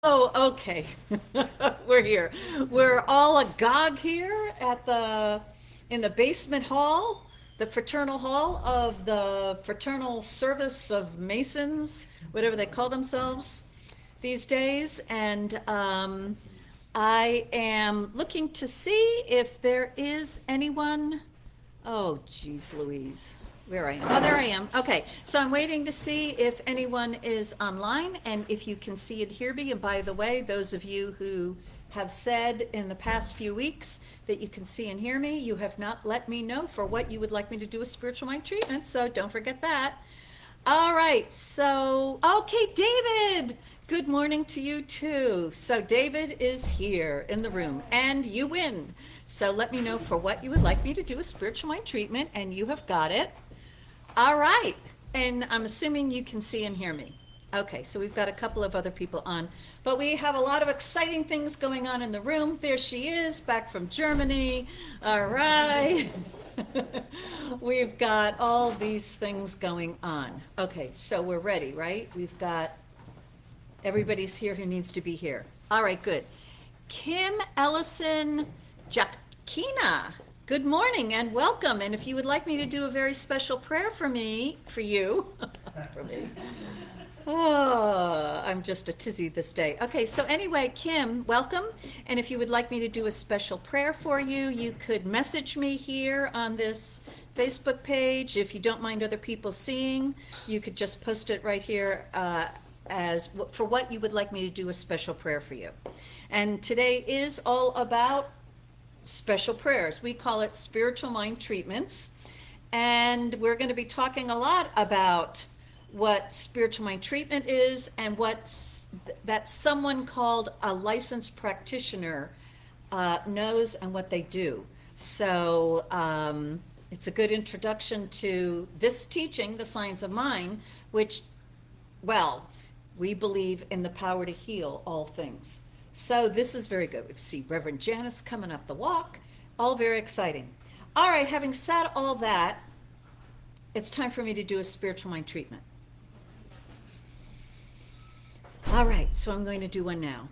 Oh, okay. We're here. We're all agog here at in the basement hall, the fraternal hall of the Fraternal Service of Masons, whatever they call themselves these days. And I am looking to see if there is anyone. Oh, geez, Louise. Where I am. Oh, there I am. Okay, so I'm waiting to see if anyone is online and if you can see and hear me. And by the way, those of you who have said in the past few weeks that you can see and hear me, you have not let me know for what you would like me to do a spiritual mind treatment, so don't forget that. All right, so, okay, David, good morning to you too. So David is here in the room and you win. So let me know for what you would like me to do a spiritual mind treatment, and you have got it. All right, and I'm assuming you can see and hear me. Okay, so we've got a couple of other people on, but we have a lot of exciting things going on in the room. There she is, back from Germany. All right. We've got all these things going on. Okay, so we're ready, right? We've got everybody's here who needs to be here. All right, good. Kim Ellison Jakina, good morning and welcome. And if you would like me to do a very special prayer for you, for me. Oh, I'm just a tizzy this day. Okay, so anyway, Kim, welcome. And if you would like me to do a special prayer for you, you could message me here on this Facebook page. If you don't mind other people seeing, you could just post it right here as for what you would like me to do a special prayer for you. And today is all about special prayers. We call it spiritual mind treatments. And we're going to be talking a lot about what spiritual mind treatment is and what that someone called a licensed practitioner knows and what they do. So it's a good introduction to this teaching, the science of mind, which, well, we believe in the power to heal all things. So this is very good. We see Reverend Janice coming up the walk, all very exciting. All right, having said all that, it's time for me to do a spiritual mind treatment. All right, so I'm going to do one now.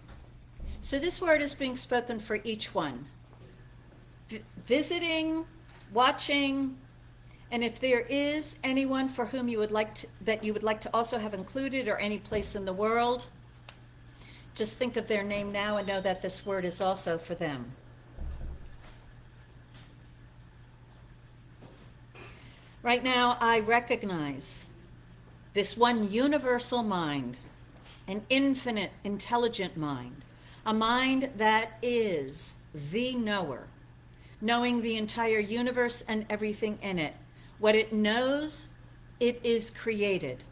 So this word is being spoken for each one. Visiting, watching, and if there is anyone for whom you would like to also have included, or any place in the world, just think of their name now and know that this word is also for them. Right now, I recognize this one universal mind, an infinite, intelligent mind, a mind that is the knower, knowing the entire universe and everything in it. What it knows, it is created.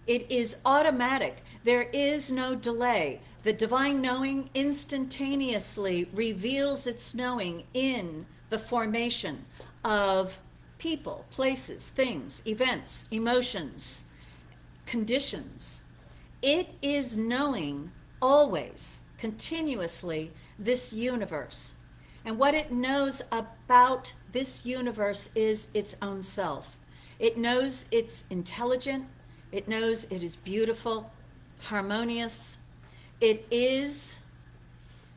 It is automatic. There is no delay. The divine knowing instantaneously reveals its knowing in the formation of people, places, things, events, emotions, conditions. It is knowing always, continuously, this universe. And what it knows about this universe is its own self. It knows it's intelligent. It knows it is beautiful, harmonious. It is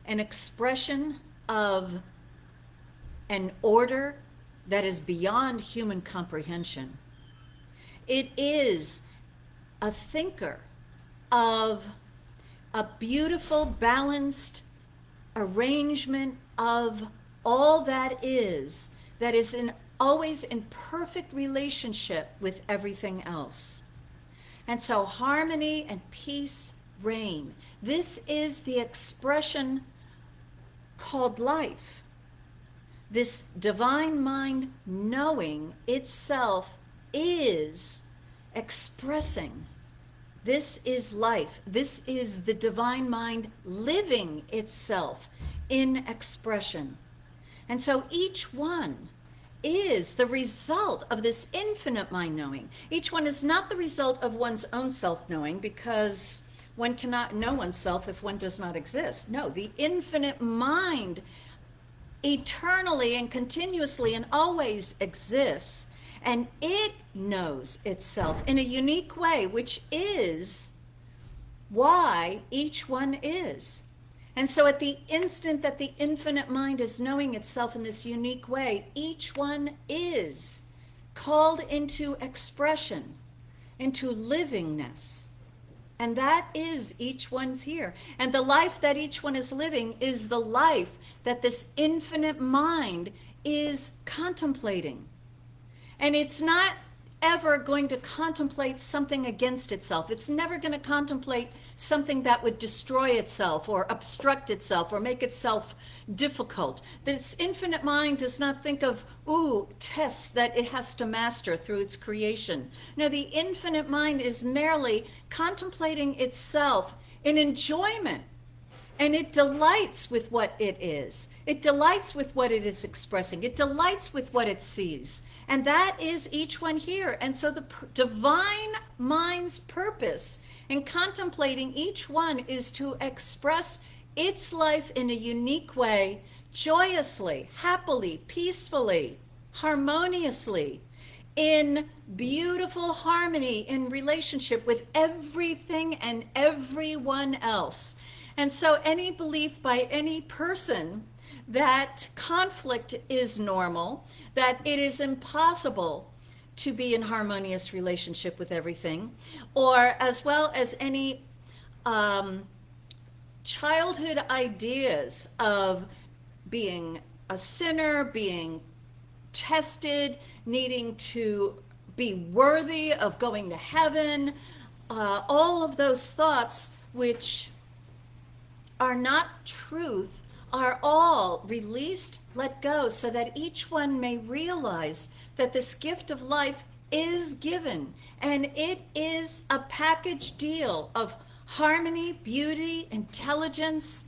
an expression of an order that is beyond human comprehension. It is a thinker of a beautiful, balanced arrangement of all that is always in perfect relationship with everything else. And so harmony and peace reign. This is the expression called life. This divine mind knowing itself is expressing. This is life. This is the divine mind living itself in expression. And so each one is the result of this infinite mind knowing. Each one is not the result of one's own self knowing, because one cannot know oneself if one does not exist. No, the infinite mind eternally and continuously and always exists, and it knows itself in a unique way, which is why each one is. And so at the instant that the infinite mind is knowing itself in this unique way, each one is called into expression, into livingness. And that is each one's here. And the life that each one is living is the life that this infinite mind is contemplating. And it's not ever going to contemplate something against itself. It's never going to contemplate something that would destroy itself or obstruct itself or make itself difficult. This infinite mind does not think of, tests that it has to master through its creation. No, the infinite mind is merely contemplating itself in enjoyment. And it delights with what it is. It delights with what it is expressing. It delights with what it sees. And that is each one here. And so the divine mind's purpose in contemplating each one is to express its life in a unique way, joyously, happily, peacefully, harmoniously, in beautiful harmony, in relationship with everything and everyone else. And so any belief by any person that conflict is normal, that it is impossible to be in harmonious relationship with everything, or as well as any childhood ideas of being a sinner, being tested, needing to be worthy of going to heaven, all of those thoughts which are not truth are all released, let go, so that each one may realize that this gift of life is given, and it is a package deal of harmony, beauty, intelligence,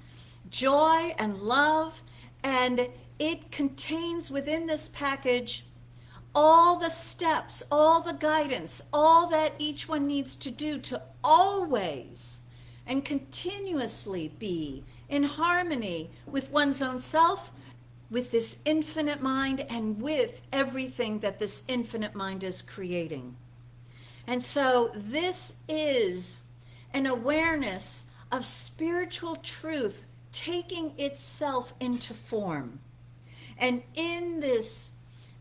joy, and love, and it contains within this package all the steps, all the guidance, all that each one needs to do to always and continuously be in harmony with one's own self, with this infinite mind, and with everything that this infinite mind is creating. And so this is an awareness of spiritual truth taking itself into form. And in this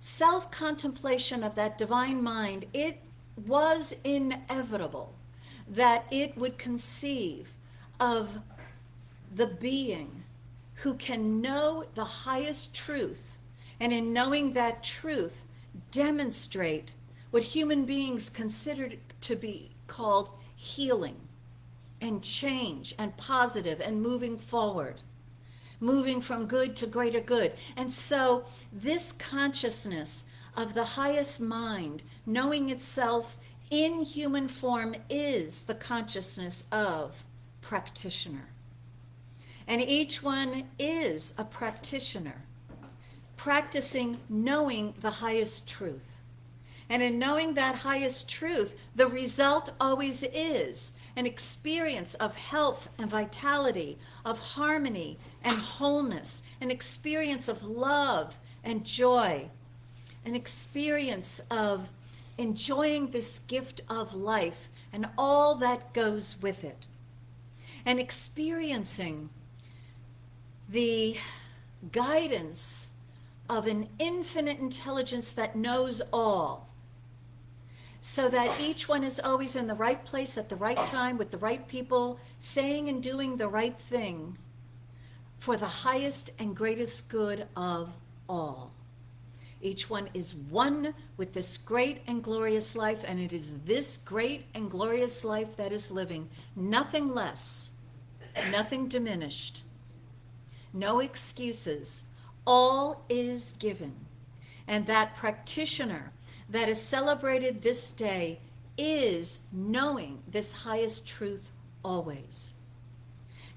self-contemplation of that divine mind, it was inevitable that it would conceive of the being who can know the highest truth, and in knowing that truth, demonstrate what human beings consider to be called healing and change and positive and moving forward, moving from good to greater good. And so this consciousness of the highest mind knowing itself in human form is the consciousness of practitioner. And each one is a practitioner, practicing knowing the highest truth. And in knowing that highest truth, the result always is an experience of health and vitality, of harmony and wholeness, an experience of love and joy, an experience of enjoying this gift of life and all that goes with it, and experiencing the guidance of an infinite intelligence that knows all, so that each one is always in the right place at the right time with the right people, saying and doing the right thing for the highest and greatest good of all. Each one is one with this great and glorious life, and it is this great and glorious life that is living, nothing less, nothing diminished, no excuses, all is given. And that practitioner that is celebrated this day is knowing this highest truth always.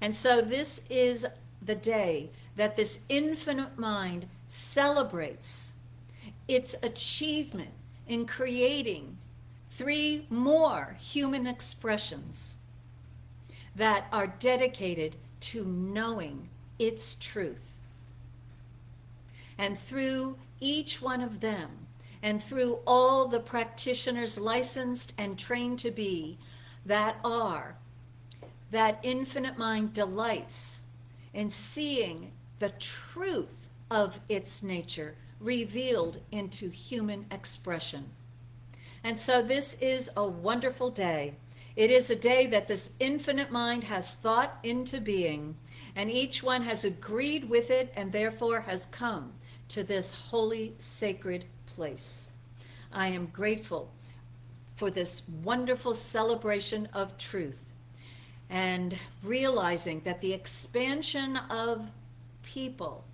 And so this is the day that this infinite mind celebrates its achievement in creating 3 more human expressions that are dedicated to knowing its truth. And through each one of them, and through all the practitioners licensed and trained to be, that are that infinite mind delights in seeing the truth of its nature revealed into human expression. And so this is a wonderful day. It is a day that this infinite mind has thought into being, and each one has agreed with it and therefore has come to this holy, sacred place. I am grateful for this wonderful celebration of truth and realizing that the expansion of people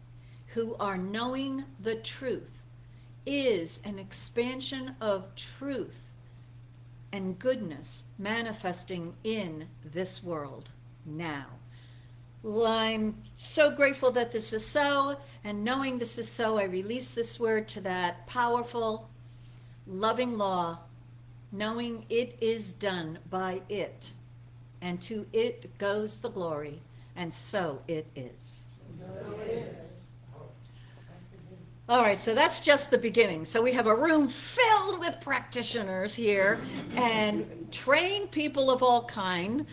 who are knowing the truth is an expansion of truth and goodness manifesting in this world now. Well, I'm so grateful that this is so, and knowing this is so, I release this word to that powerful, loving law, knowing it is done by it, and to it goes the glory, and so it is. So it is. All right, so that's just the beginning. So we have a room filled with practitioners here and trained people of all kind.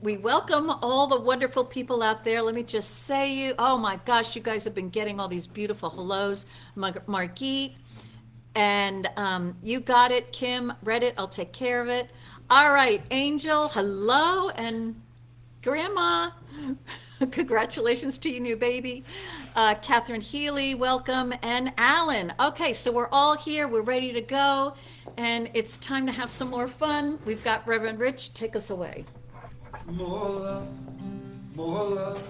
We welcome all the wonderful people out there. Let me just say oh my gosh, you guys have been getting all these beautiful hellos. Margit, and you got it. Kim, read it. I'll take care of it. All right, Angel, hello, and Grandma. Congratulations to your new baby. Catherine Healy, welcome, and Alan. Okay, so we're all here. We're ready to go, and it's time to have some more fun. We've got Reverend Rich. Take us away. More love, more love.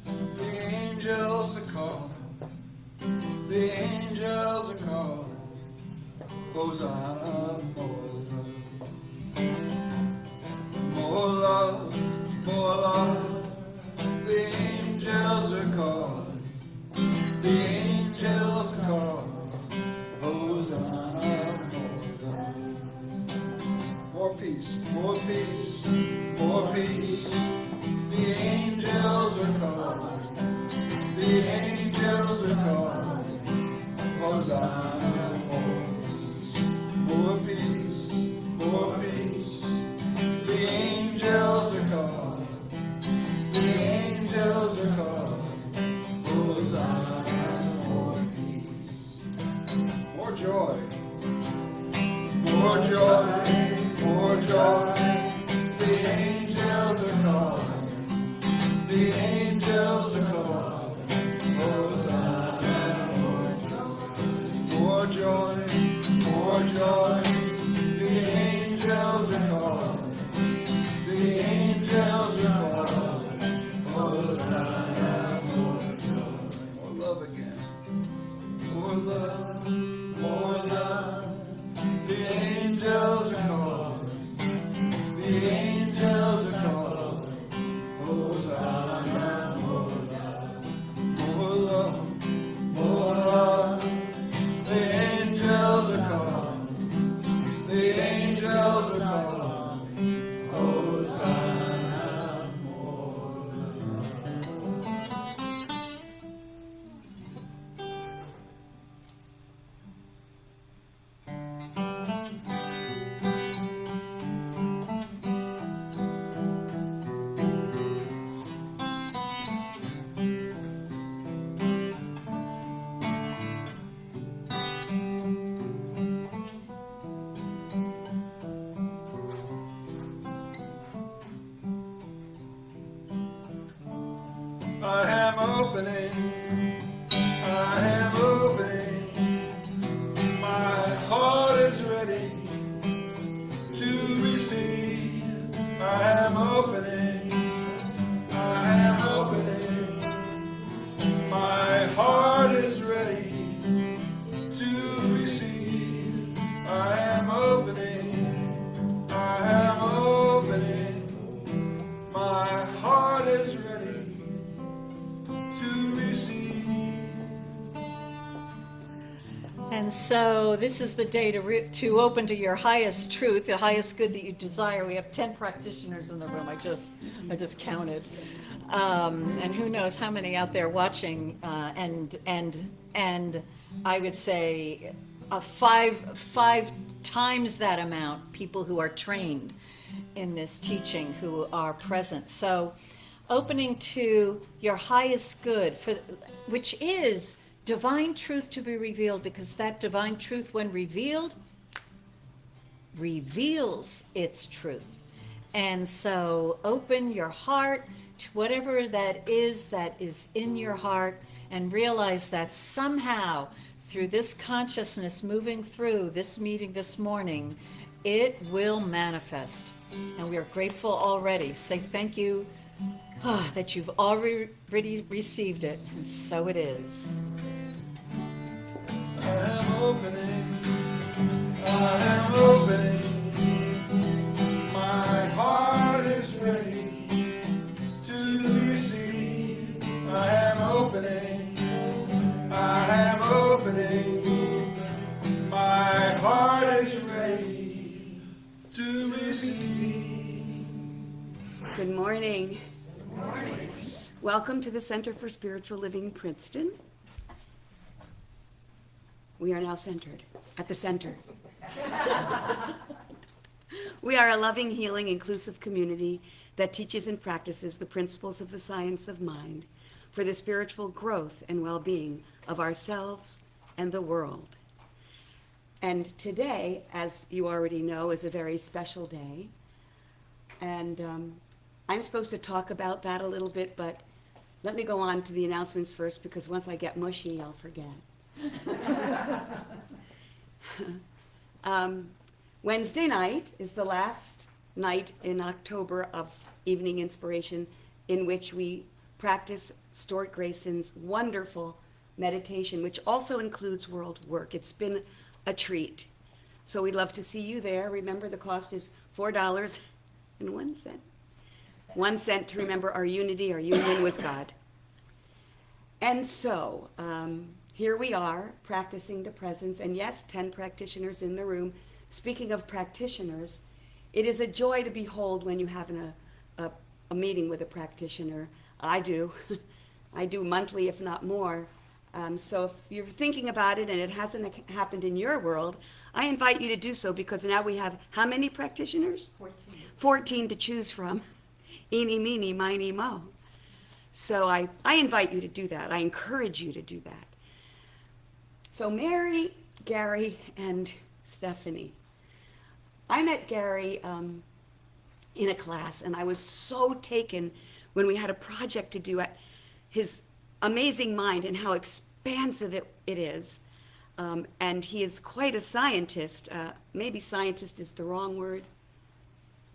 The angels are calling. The angels are calling. Hosanna, more love, more love. The angels are calling. The angels are calling. Hosanna, more peace, more peace, more peace. The angels are calling. The angels are calling. Hosanna, more peace, more peace. The angels are calling. The angels are calling. Hosanna, more peace. More joy. More joy. More joy. The angels are calling. The angels are calling. Hosanna, more joy. More joy. The angels are calling. The angels are calling. Hosanna, more joy. More love again. More love. More love. The angels are calling. The angels are calling. Hosanna, more love. More love. More love. The angels are calling. The angels are calling. Hosanna, more love. I am opening, I am opening, my heart is ready to receive. I am opening, I am opening, my heart is ready to receive. I am opening, I am opening, my heart is ready. And so this is the day to open to your highest truth, the highest good that you desire. We have 10 practitioners in the room. I just counted, and who knows how many out there watching. And I would say five times that amount people who are trained. in this teaching who are present. So opening to your highest good, which is divine truth to be revealed, because that divine truth, when revealed, reveals its truth. And so open your heart to whatever that is in your heart, and realize that somehow through this consciousness moving through this meeting this morning, it will manifest. And we are grateful already. Say thank you that you've already received it, and so it is. I am opening, my heart is ready to receive. I am opening, my heart is ready to receive. Good morning. Good morning. Welcome to the Center for Spiritual Living, Princeton. We are now centered at the center. We are a loving, healing, inclusive community that teaches and practices the principles of the science of mind for the spiritual growth and well-being of ourselves and the world. And today, as you already know, is a very special day. And I'm supposed to talk about that a little bit, but let me go on to the announcements first, because once I get mushy, I'll forget. Wednesday night is the last night in October of Evening Inspiration, in which we practice Stuart Grayson's wonderful meditation, which also includes world work. It's been a treat. So we'd love to see you there. Remember, the cost is $4.01. 1 cent to remember our unity, our union with God. And so, here we are practicing the presence, and yes, 10 practitioners in the room. Speaking of practitioners, it is a joy to behold when you have a meeting with a practitioner. I do. I do monthly, if not more. So if you're thinking about it and it hasn't happened in your world, I invite you to do so, because now we have how many practitioners? 14 to choose from. Eeny, meeny, miny, mo. So I invite you to do that. I encourage you to do that. So Mary, Gary, and Stefanie. I met Gary in a class, and I was so taken when we had a project to do at his amazing mind and how expansive it is. And he is quite a scientist. Maybe scientist is the wrong word.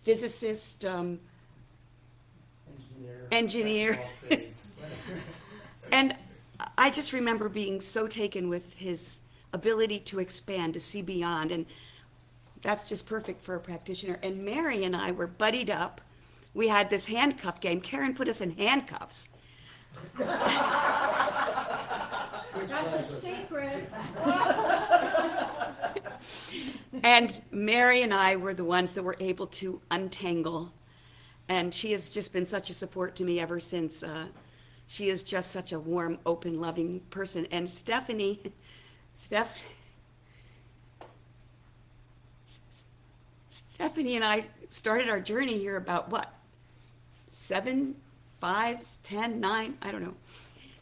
Physicist, engineer. And I just remember being so taken with his ability to expand, to see beyond, and that's just perfect for a practitioner. And Mary and I were buddied up. We had this handcuff game. Karen put us in handcuffs. That's a secret. And Mary and I were the ones that were able to untangle. And she has just been such a support to me ever since. She is just such a warm, open, loving person. And Stefanie and I started our journey here about what? 7, 5, 10, 9, I don't know,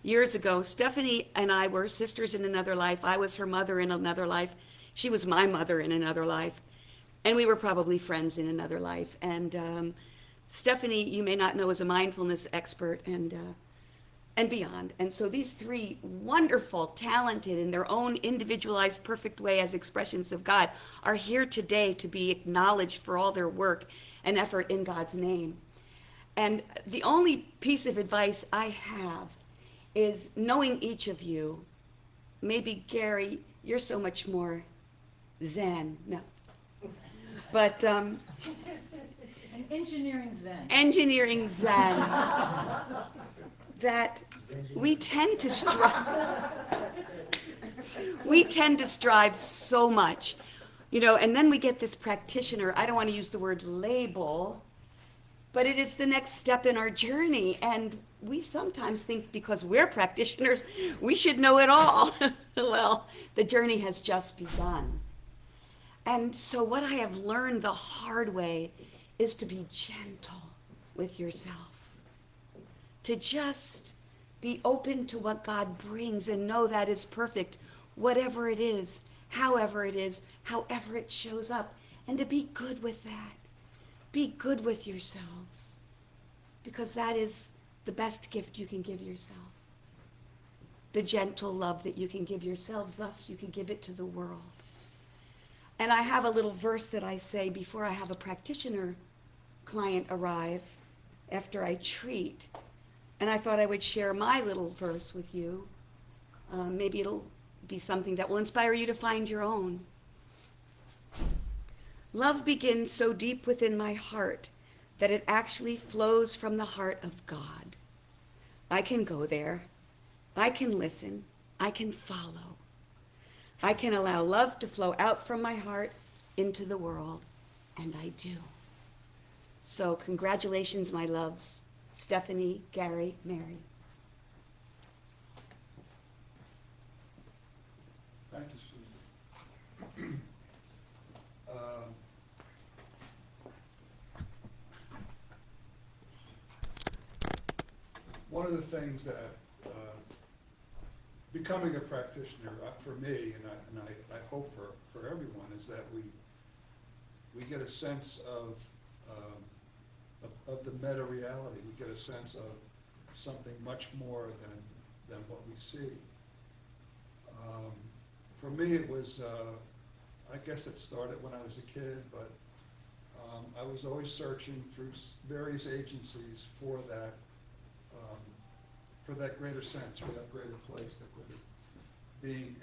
years ago. Stefanie and I were sisters in another life. I was her mother in another life. She was my mother in another life. And we were probably friends in another life. And Stefanie, you may not know, is a mindfulness expert and beyond. And so these three wonderful, talented, in their own individualized, perfect way as expressions of God are here today to be acknowledged for all their work and effort in God's name. And the only piece of advice I have is knowing each of you. Maybe Gary, you're so much more Zen. No. But An engineering Zen. Engineering Zen. That we tend to strive so much, and then we get this practitioner. I don't want to use the word label, but it is the next step in our journey. And we sometimes think because we're practitioners, we should know it all. Well, the journey has just begun. And so what I have learned the hard way is to be gentle with yourself. To just be open to what God brings and know that is perfect, whatever it is, however it shows up, and to be good with that. Be good with yourselves, because that is the best gift you can give yourself. The gentle love that you can give yourselves, thus you can give it to the world. And I have a little verse that I say before I have a practitioner client arrive, after I treat. And I thought I would share my little verse with you. Maybe it'll be something that will inspire you to find your own. Love begins so deep within my heart that it actually flows from the heart of God. I can go there. I can listen. I can follow. I can allow love to flow out from my heart into the world, and I do. So congratulations, my loves. Stefanie, Gary, Mary. Thank you, Susan. One of the things that becoming a practitioner for me, and I hope for everyone, is that we get a sense of the meta reality. We get a sense of something much more than what we see. For me, it was, I guess it started when I was a kid, but I was always searching through various agencies for that greater sense, for that greater place, that greater being.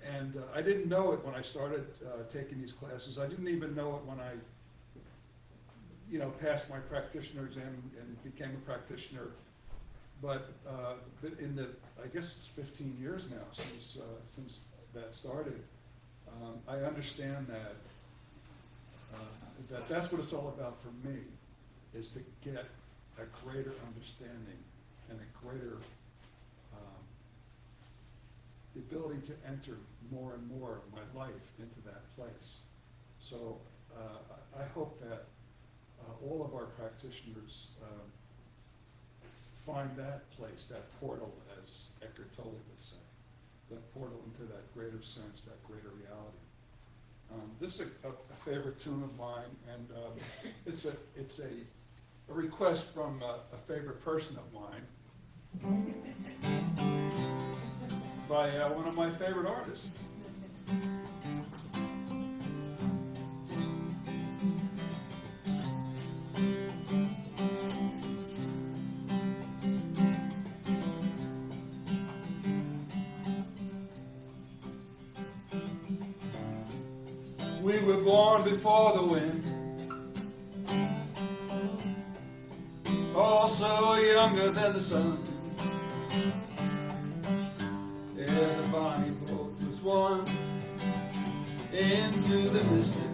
And I didn't know it when I started taking these classes. I didn't even know it when I passed my practitioner exam and became a practitioner. But in the, I guess it's 15 years now since that started, I understand that that's what it's all about for me, is to get a greater understanding and a greater the ability to enter more and more of my life into that place. So I hope that all of our practitioners find that place, that portal, as Eckhart Tolle would say, that portal into that greater sense, that greater reality. This is a favorite tune of mine, and it's a request from a favorite person of mine by one of my favorite artists. We were born before the wind, also younger than the sun. Ere the bonnie boat was won into the mystic.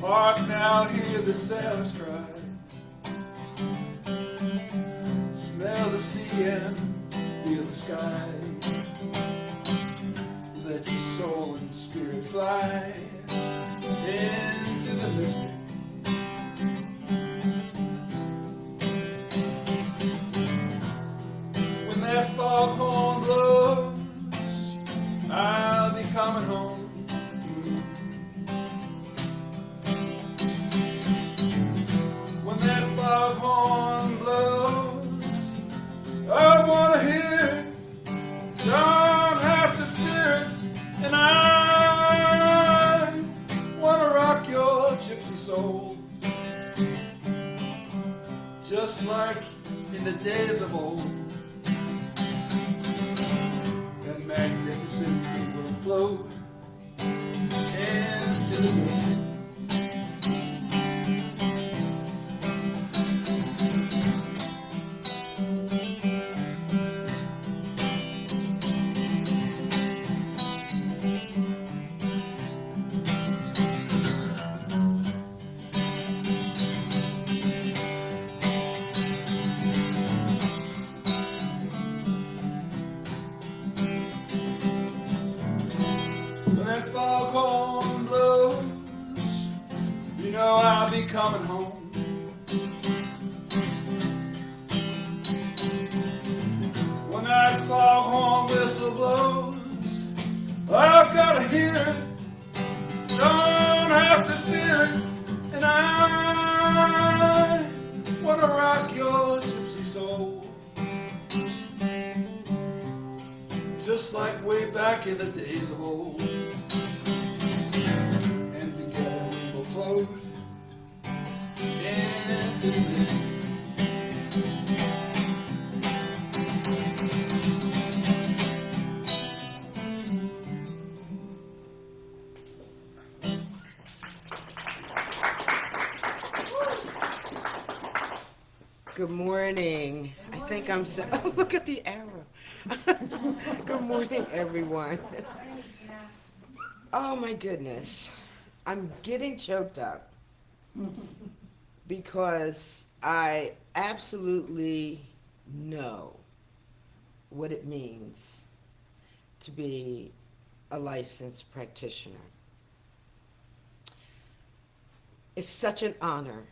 Hark now, hear the sailors cry. Smell the sea and feel the sky. Let your soul and spirit fly into the mystic. When that foghorn blows, I'll be coming home. When that foghorn blows, I want to hear it. Don't have to steer it, and I want to rock your gypsy soul, just like in the days of old. The magnificent will float into the mystic. know I'll be coming home. When that foghorn whistle blows, I've gotta hear it, don't have to fear it, and I wanna rock your gypsy soul, just like way back in the days of old. And together we will float into the sea. Good morning. I think I'm so. Oh, look at the arrow. Good morning, everyone. Oh my goodness. I'm getting choked up because I absolutely know what it means to be a licensed practitioner. It's such an honor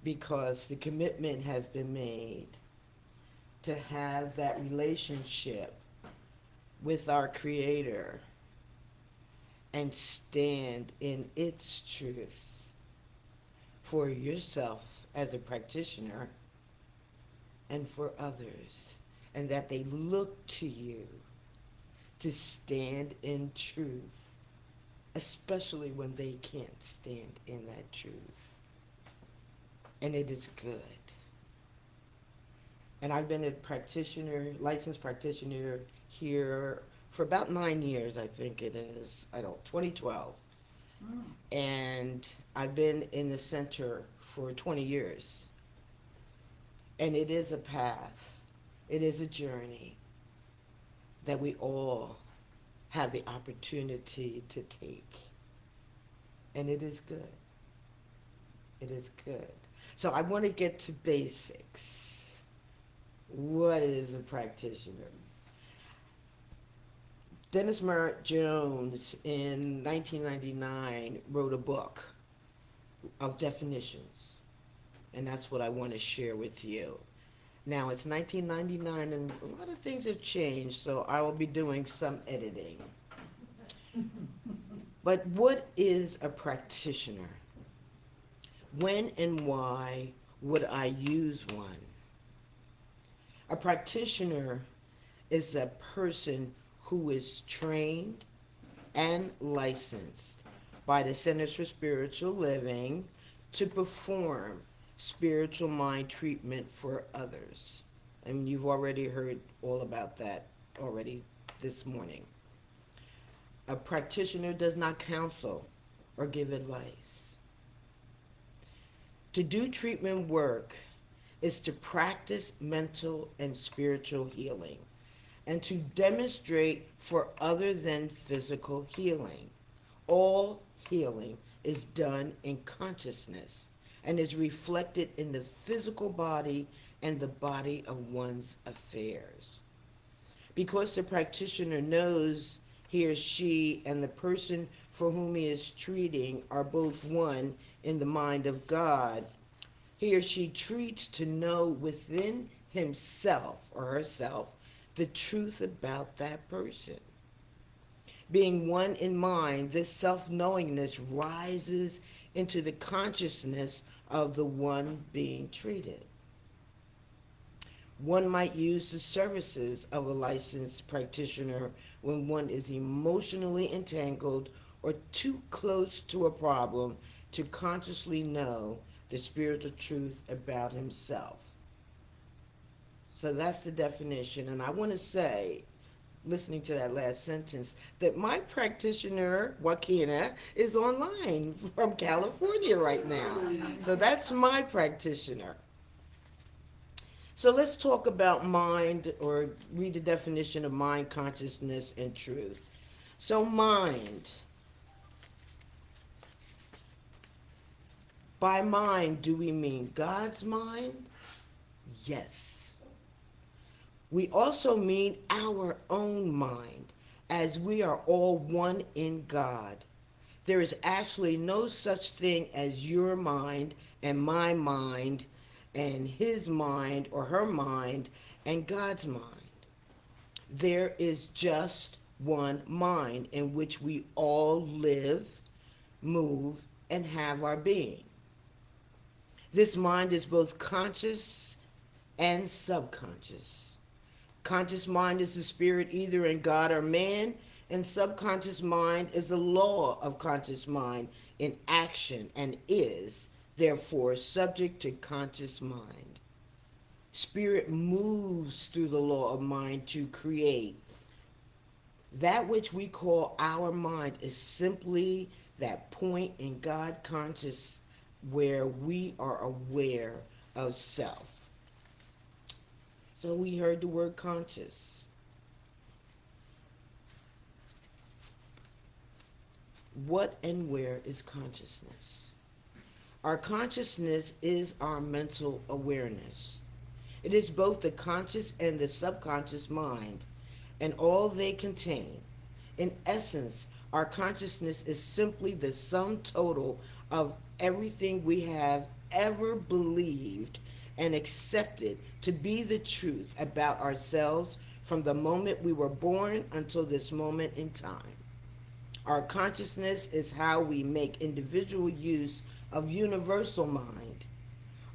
because the commitment has been made to have that relationship with our Creator and stand in its truth for yourself as a practitioner and for others, and that they look to you to stand in truth, especially when they can't stand in that truth. And it is good. And I've been a practitioner, licensed practitioner here for about 9 years, I think it is. 2012. And I've been in the center for 20 years. And it is a path. It is a journey that we all have the opportunity to take. And it is good. It is good. So I want to get to basics. What is a practitioner? Dennis Merritt Jones in 1999 wrote a book of definitions, and that's what I want to share with you. Now it's 1999 and a lot of things have changed, so I will be doing some editing. But what is a practitioner? When and why would I use one? A practitioner is a person who is trained and licensed by the Centers for Spiritual Living to perform spiritual mind treatment for others. And you've already heard all about that already this morning. A practitioner does not counsel or give advice. To do treatment work is to practice mental and spiritual healing and to demonstrate for other than physical healing. All healing is done in consciousness and is reflected in the physical body and the body of one's affairs. Because the practitioner knows he or she and the person for whom he is treating are both one in the mind of God, he or she treats to know within himself or herself the truth about that person. Being one in mind, this self-knowingness rises into the consciousness of the one being treated. One might use the services of a licensed practitioner when one is emotionally entangled or too close to a problem to consciously know the spiritual truth about himself. So that's the definition. And I want to say, listening to that last sentence, that my practitioner, Regina, is online from California right now. So that's my practitioner. So let's talk about mind, or read the definition of mind, consciousness, and truth. So mind. By mind, do we mean God's mind? Yes. We also mean our own mind, as we are all one in God. There is actually no such thing as your mind and my mind and his mind or her mind and God's mind. There is just one mind in which we all live, move, and have our being. This mind is both conscious and subconscious. Conscious mind is the spirit either in God or man, and subconscious mind is the law of conscious mind in action and is, therefore, subject to conscious mind. Spirit moves through the law of mind to create. That which we call our mind is simply that point in God conscious where we are aware of self. So we heard the word conscious. What and where is consciousness? Our consciousness is our mental awareness. It is both the conscious and the subconscious mind, and all they contain. In essence, our consciousness is simply the sum total of everything we have ever believed and accepted to be the truth about ourselves from the moment we were born until this moment in time. Our consciousness is how we make individual use of universal mind.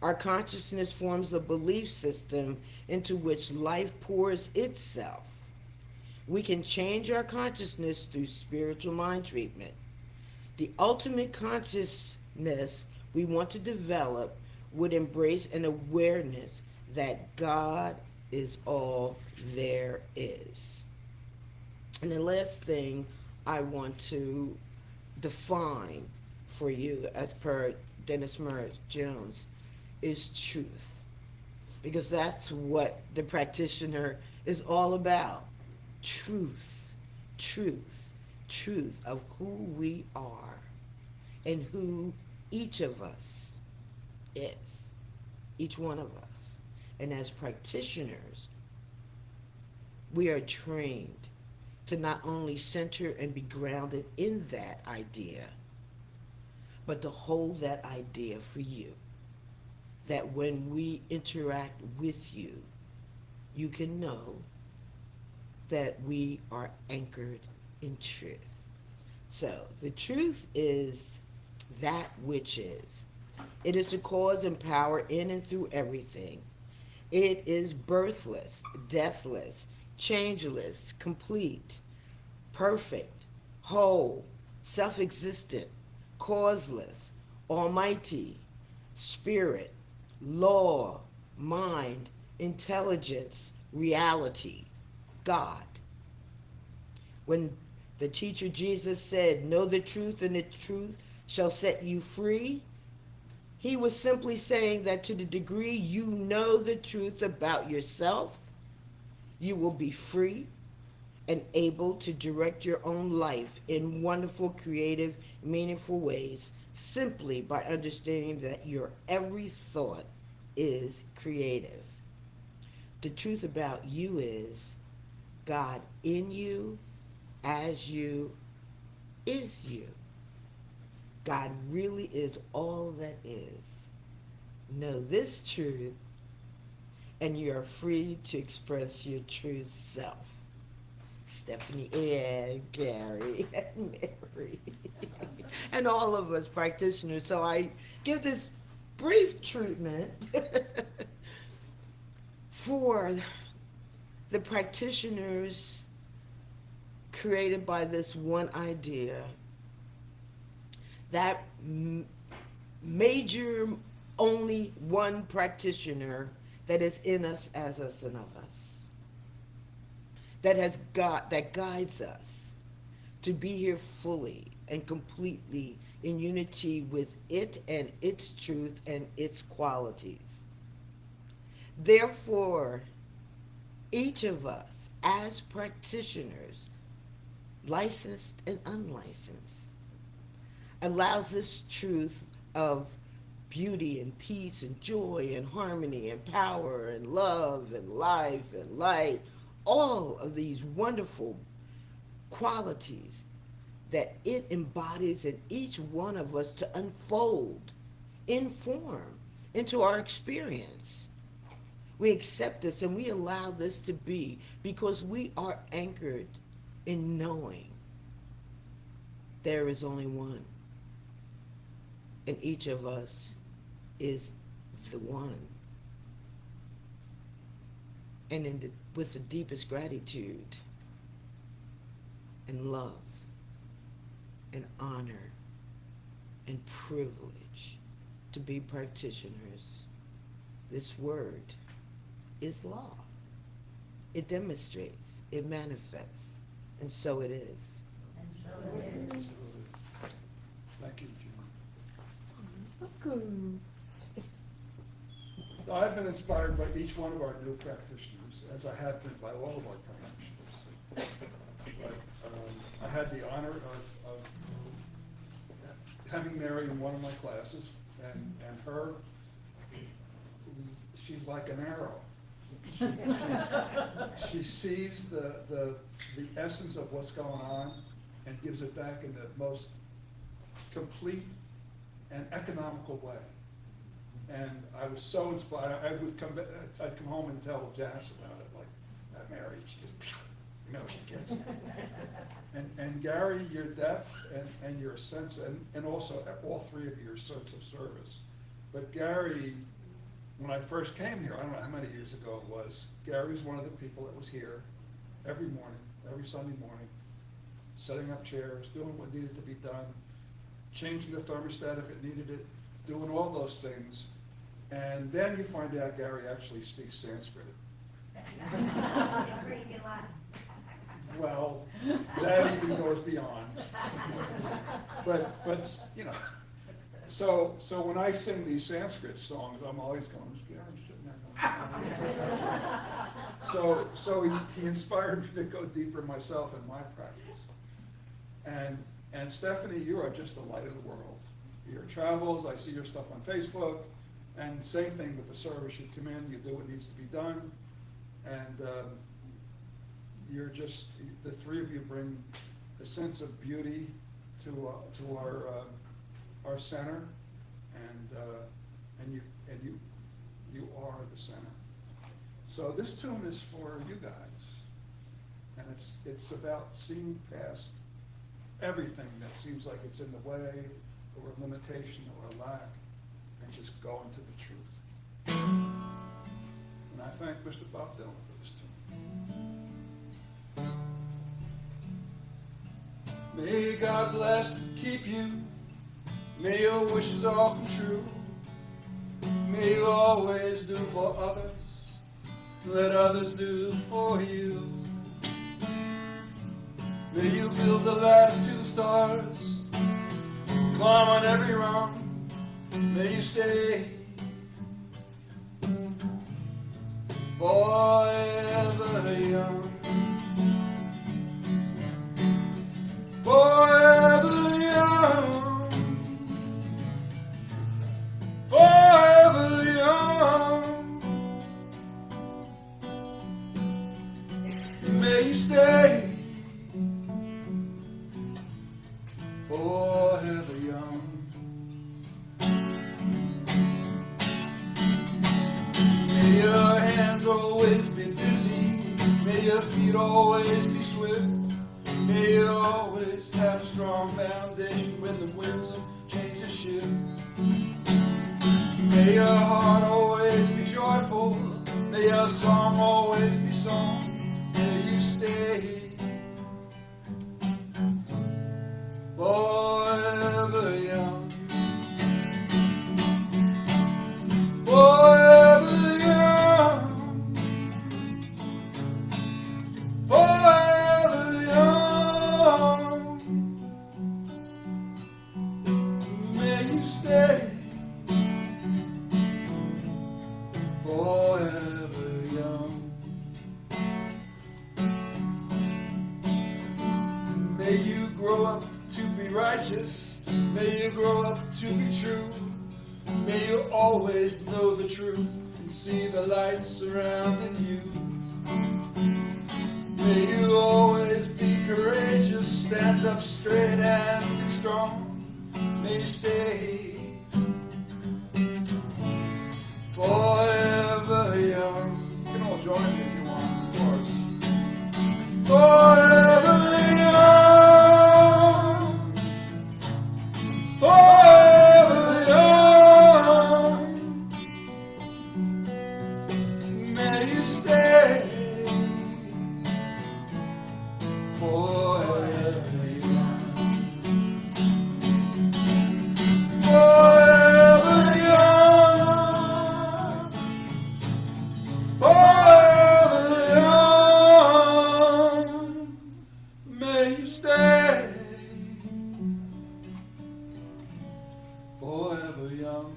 Our consciousness forms the belief system into which life pours itself. We can change our consciousness through spiritual mind treatment. The ultimate consciousness we want to develop would embrace an awareness that God is all there is. And the last thing I want to define for you, as per Dennis Merritt Jones, is truth. Because that's what the practitioner is all about. Truth, truth, truth of who we are and who each of us is, each one of us. And as practitioners, we are trained to not only center and be grounded in that idea, but to hold that idea for you. That when we interact with you, you can know that we are anchored in truth. So the truth is that which is. It is the cause and power in and through everything. It is birthless, deathless, changeless, complete, perfect, whole, self-existent, causeless, almighty, spirit, law, mind, intelligence, reality, God. When the teacher Jesus said, "Know the truth and the truth shall set you free," he was simply saying that to the degree you know the truth about yourself, you will be free and able to direct your own life in wonderful, creative, meaningful ways simply by understanding that your every thought is creative. The truth about you is God in you, as you, is you. God really is all that is. Know this truth, and you are free to express your true self. Stefanie and Gary and Mary and all of us practitioners. So I give this brief treatment for the practitioners created by this one idea, that major only one practitioner that is in us, as us, and of us, that guides us to be here fully and completely in unity with it and its truth and its qualities. Therefore, each of us as practitioners, licensed and unlicensed, allows this truth of beauty and peace and joy and harmony and power and love and life and light, all of these wonderful qualities that it embodies in each one of us to unfold in form into our experience. We accept this and we allow this to be because we are anchored in knowing there is only one. And each of us is the one. And with the deepest gratitude and love and honor and privilege to be practitioners, this word is law. It demonstrates, it manifests, and so it is. Thank you, Jim. Welcome. I've been inspired by each one of our new practitioners, as I have been by all of our practitioners. But I had the honor of having Mary in one of my classes, and her, she's like an arrow. She sees the essence of what's going on and gives it back in the most complete and economical way. And I was so inspired. I'd come home and tell Janice about it, like, Mary, she just, she gets it. And Gary, your depth and your sense, and also all three of your sense of service. But Gary, when I first came here, I don't know how many years ago it was, Gary's one of the people that was here every morning, every Sunday morning, setting up chairs, doing what needed to be done, changing the thermostat if it needed it, doing all those things. And then you find out Gary actually speaks Sanskrit. Well, that even goes beyond. But so when I sing these Sanskrit songs, I'm always going, is Gary sitting there? So he inspired me to go deeper myself in my practice. And Stefanie, you are just the light of the world. Your travels, I see your stuff on Facebook, and same thing with the service. You come in, you do what needs to be done, and you're just, the three of you bring a sense of beauty to our center, and you are the center. So this tune is for you guys, and it's about seeing past everything that seems like it's in the way, or a limitation, or a lack, and just go into the truth. And I thank Mr. Bob Dylan for this tune. May God bless and keep you. May your wishes all come true. May you always do for others, let others do for you. May you build a ladder to the stars, climb on every rung. May you stay forever young. Forever young. Forever young. May you stay forever young. May your hands always be busy. May your feet always be swift. May you always have a strong foundation when the winds of change shift. May your heart always be joyful. May your song always be sung. May you stay forever young. Forever young. Forever young. May you stay forever young. May you grow up to be righteous. May you grow up to be true. May you always know the truth and see the light surrounding you. May you always be courageous, stand up straight and be strong. May you stay forever young. You can all join me if you want, of course. Forever young. Forever young. May you stay forever young. Forever young. Forever young. May you stay forever young.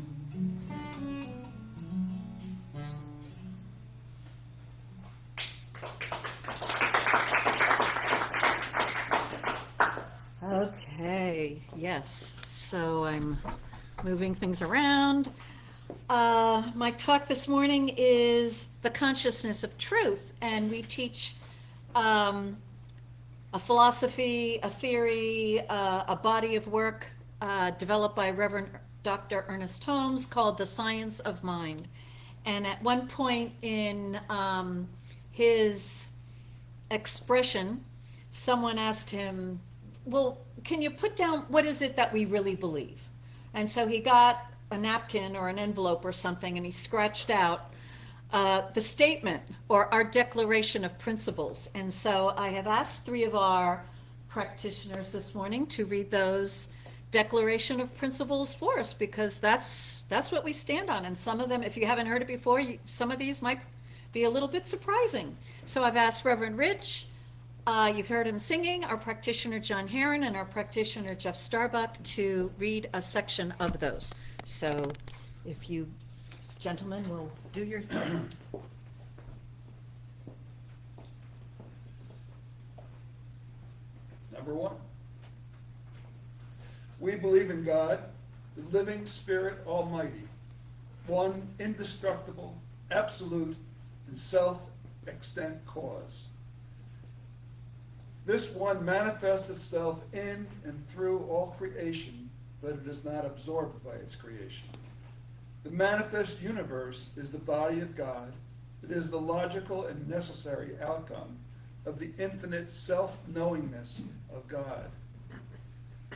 Okay, yes. So I'm moving things around. My talk this morning is the consciousness of truth, and we teach a philosophy, a theory, a body of work developed by Reverend Dr. Ernest Holmes called The Science of Mind. And at one point in his expression, someone asked him, well, can you put down what is it that we really believe? And so he got a napkin or an envelope or something, and he scratched out the statement or our declaration of principles. And so I have asked 3 of our practitioners this morning to read those declaration of principles for us, because that's what we stand on. And some of them, if you haven't heard it before, some of these might be a little bit surprising. So I've asked Reverend Rich, you've heard him singing, our practitioner John Heron, and our practitioner Jeff Starbuck to read a section of those. So if you gentlemen will do your thing. Number 1. We believe in God, the living Spirit Almighty, one indestructible, absolute, and self-extant cause. This one manifests itself in and through all creation, but it is not absorbed by its creation. The manifest universe is the body of God. It is the logical and necessary outcome of the infinite self-knowingness of God.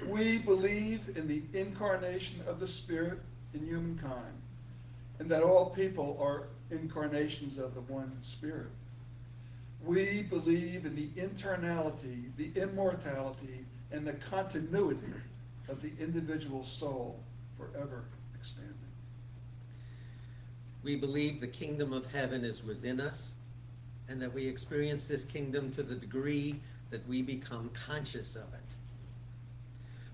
We believe in the incarnation of the Spirit in humankind, and that all people are incarnations of the one Spirit. We believe in the internality, the immortality, and the continuity of the individual soul forever expanding. We believe the kingdom of heaven is within us, and that we experience this kingdom to the degree that we become conscious of it.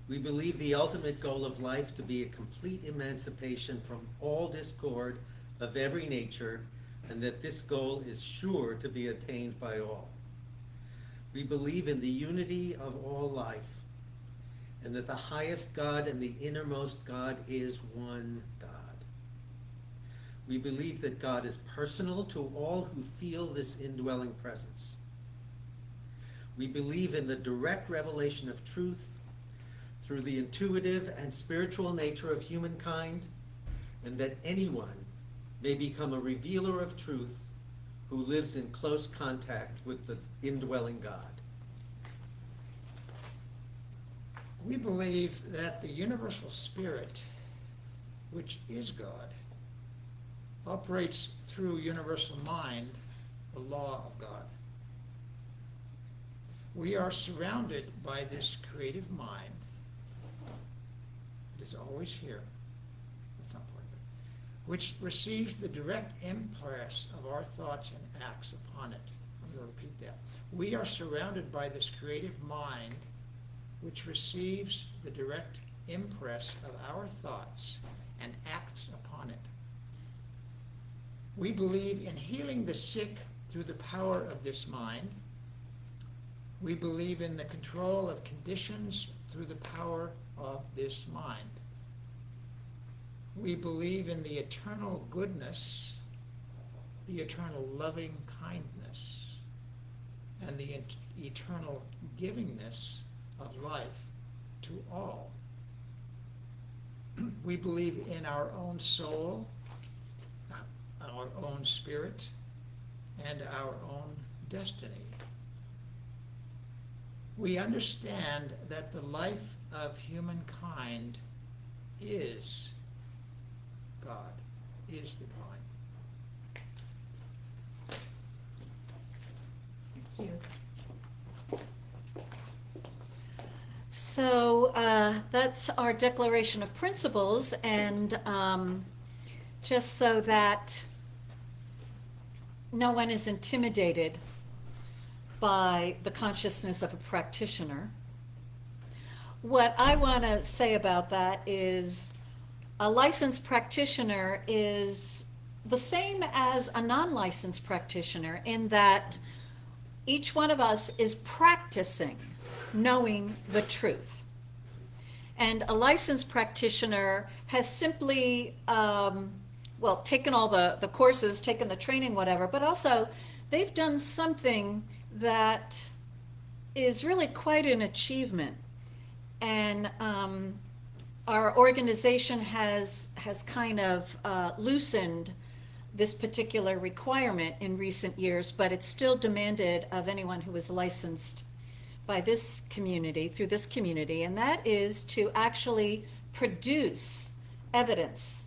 We believe the ultimate goal of life to be a complete emancipation from all discord of every nature, and that this goal is sure to be attained by all. We believe in the unity of all life, and that the highest God and the innermost God is one God. We believe that God is personal to all who feel this indwelling presence. We believe in the direct revelation of truth through the intuitive and spiritual nature of humankind, and that anyone may become a revealer of truth who lives in close contact with the indwelling God. We believe that the universal spirit, which is God, operates through universal mind, the law of God. We are surrounded by this creative mind. It is always here. That's not part of it. Which receives the direct impress of our thoughts and acts upon it. I'm going to repeat that. We are surrounded by this creative mind, which receives the direct impress of our thoughts and acts upon it. We believe in healing the sick through the power of this mind. We believe in the control of conditions through the power of this mind. We believe in the eternal goodness, the eternal loving kindness, and the eternal givingness of life to all. We believe in our own soul, our own spirit, and our own destiny. We understand that the life of humankind is God, is divine. Thank you. So that's our Declaration of Principles, and just so that no one is intimidated by the consciousness of a practitioner, what I want to say about that is a licensed practitioner is the same as a non-licensed practitioner in that each one of us is practicing knowing the truth. And a licensed practitioner has simply, taken all the courses, taken the training, whatever, but also they've done something that is really quite an achievement. And our organization has kind of loosened this particular requirement in recent years, but it's still demanded of anyone who is licensed by this community, through this community, and that is to actually produce evidence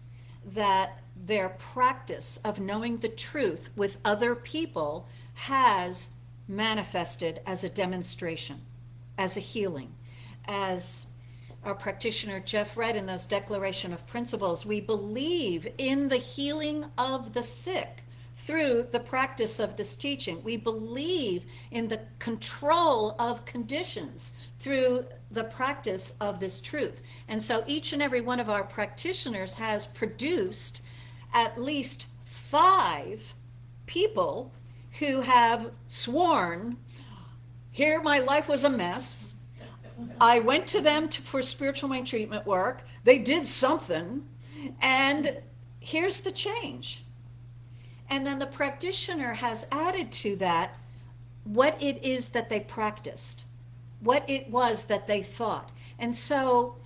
that their practice of knowing the truth with other people has manifested as a demonstration, as a healing. As our practitioner Jeff read in those Declaration of Principles, we believe in the healing of the sick through the practice of this teaching. We believe in the control of conditions through the practice of this truth. And so each and every one of our practitioners has produced at least 5 people who have sworn, here my life was a mess. I went to them for spiritual mind treatment work. They did something, and here's the change. And then the practitioner has added to that what it is that they practiced, what it was that they thought. And so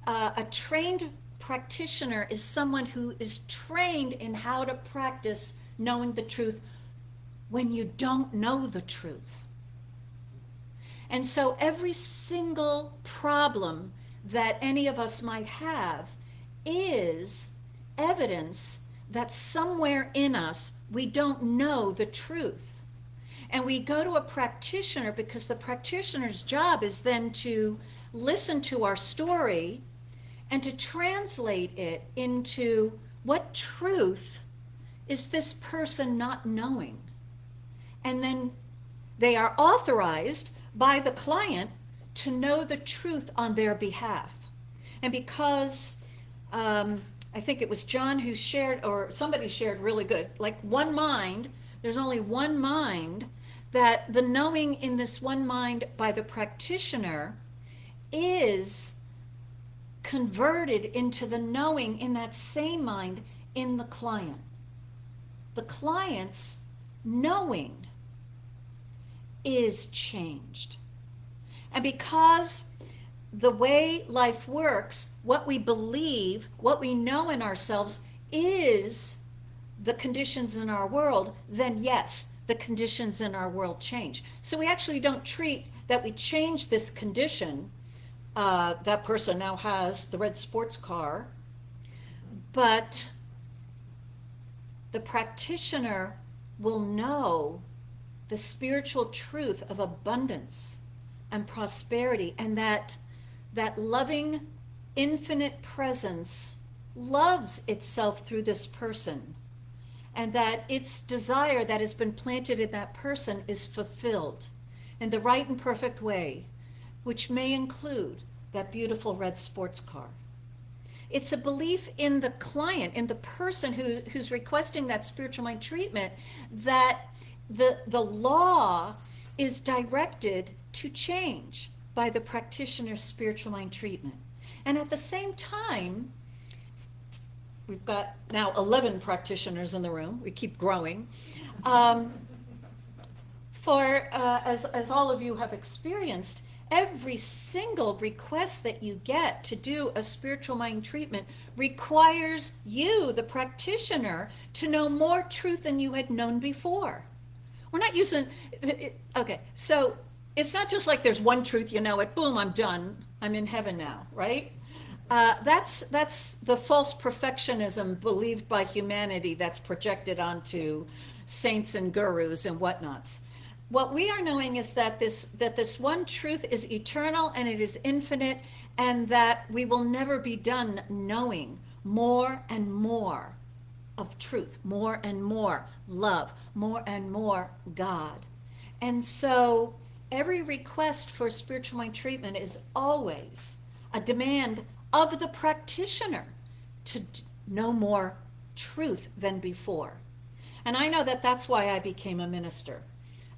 a trained practitioner is someone who is trained in how to practice knowing the truth when you don't know the truth. And so every single problem that any of us might have is evidence that somewhere in us we don't know the truth. And we go to a practitioner because the practitioner's job is then to listen to our story and to translate it into what truth is this person not knowing. And then they are authorized by the client to know the truth on their behalf. And because I think it was John who shared, or somebody shared really good, like one mind, there's only one mind, that the knowing in this one mind by the practitioner is converted into the knowing in that same mind in the client. The client's knowing is changed. And because the way life works, what we believe, what we know in ourselves is the conditions in our world, then yes, the conditions in our world change. So we actually don't treat that we change this condition. That person now has the red sports car, but the practitioner will know the spiritual truth of abundance and prosperity, and that loving infinite presence loves itself through this person, and that its desire that has been planted in that person is fulfilled in the right and perfect way, which may include that beautiful red sports car. It's a belief in the client, in the person who's requesting that spiritual mind treatment, that the law is directed to change by the practitioner's spiritual mind treatment. And at the same time, we've got now 11 practitioners in the room. We keep growing. For as all of you have experienced, every single request that you get to do a spiritual mind treatment requires you, the practitioner, to know more truth than you had known before. We're not using, okay, so it's not just like there's one truth, you know it, boom, I'm done, I'm in heaven now, right? That's the false perfectionism believed by humanity that's projected onto saints and gurus and whatnots. What we are knowing is that this one truth is eternal and it is infinite, and that we will never be done knowing more and more of truth, more and more love, more and more God. And so every request for spiritual mind treatment is always a demand of the practitioner to know more truth than before. And I know that that's why I became a minister.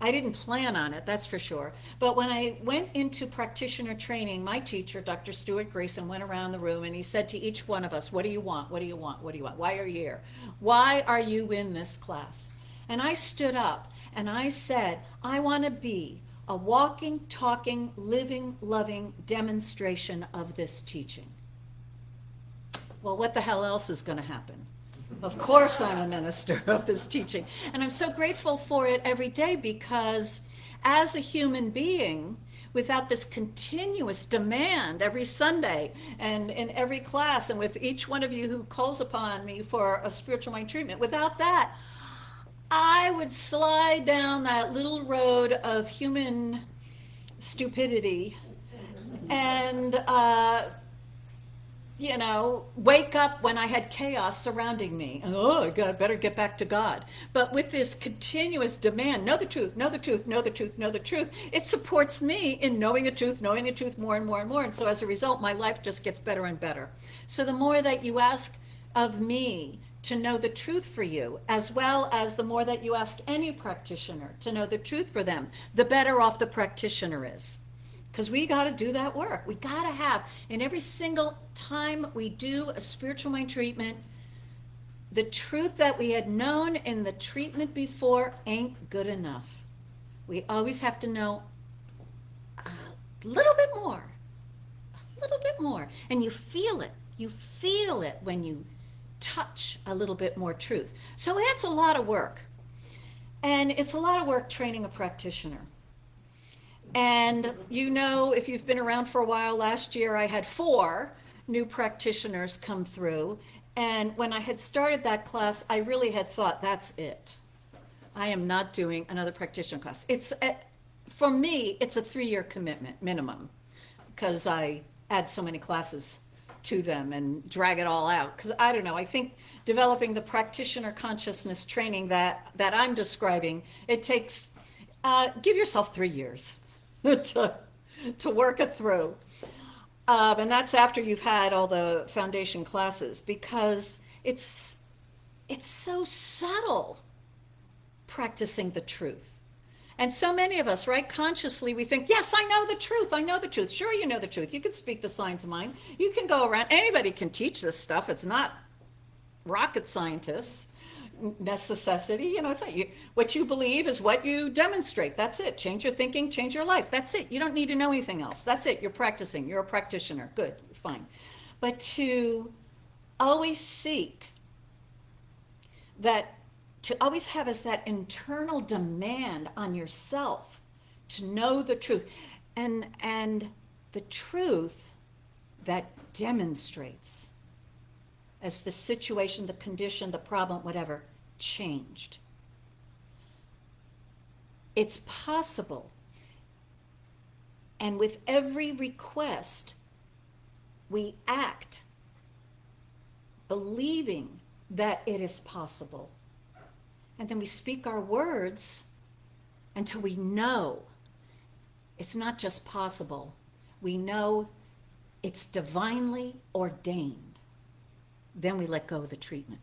I didn't plan on it, that's for sure. But when I went into practitioner training, my teacher, Dr. Stuart Grayson, went around the room and he said to each one of us, what do you want? What do you want? What do you want? Why are you here? Why are you in this class? And I stood up and I said, I want to be a walking, talking, living, loving demonstration of this teaching. Well, what the hell else is going to happen? Of course I'm a minister of this teaching. And I'm so grateful for it every day, because as a human being, without this continuous demand every Sunday and in every class, and with each one of you who calls upon me for a spiritual mind treatment, without that, I would slide down that little road of human stupidity and wake up when I had chaos surrounding me. And, oh, God, better get back to God. But with this continuous demand, know the truth, know the truth, know the truth, know the truth, it supports me in knowing the truth more and more and more. And so as a result, my life just gets better and better. So the more that you ask of me to know the truth for you, as well as the more that you ask any practitioner to know the truth for them, the better off the practitioner is. Because we got to do that work. We got to have, and every single time we do a spiritual mind treatment, the truth that we had known in the treatment before ain't good enough. We always have to know a little bit more, a little bit more. And you feel it. You feel it when you touch a little bit more truth. So that's a lot of work. And it's a lot of work training a practitioner. And if you've been around for a while, last year I had 4 new practitioners come through. And when I had started that class, I really had thought, that's it. I am not doing another practitioner class. For me, it's a 3-year commitment minimum, because I add so many classes to them and drag it all out. Because I don't know, I think developing the practitioner consciousness training that I'm describing, it takes, give yourself 3 years. to work it through. And that's after you've had all the foundation classes, because it's so subtle practicing the truth. And so many of us, right, consciously we think, yes, I know the truth. I know the truth. Sure, you know the truth. You can speak the science of mind. You can go around. Anybody can teach this stuff. It's not rocket scientists. Necessity, it's not what you believe is what you demonstrate. That's it. Change your thinking, change your life. That's it. You don't need to know anything else. That's it. You're practicing. You're a practitioner. Good, fine. But to always seek that, to always have as that internal demand on yourself to know the truth, and the truth that demonstrates as the situation, the condition, the problem, whatever, changed. It's possible. And with every request, we act believing that it is possible. And then we speak our words until we know it's not just possible. We know it's divinely ordained. Then we let go of the treatment.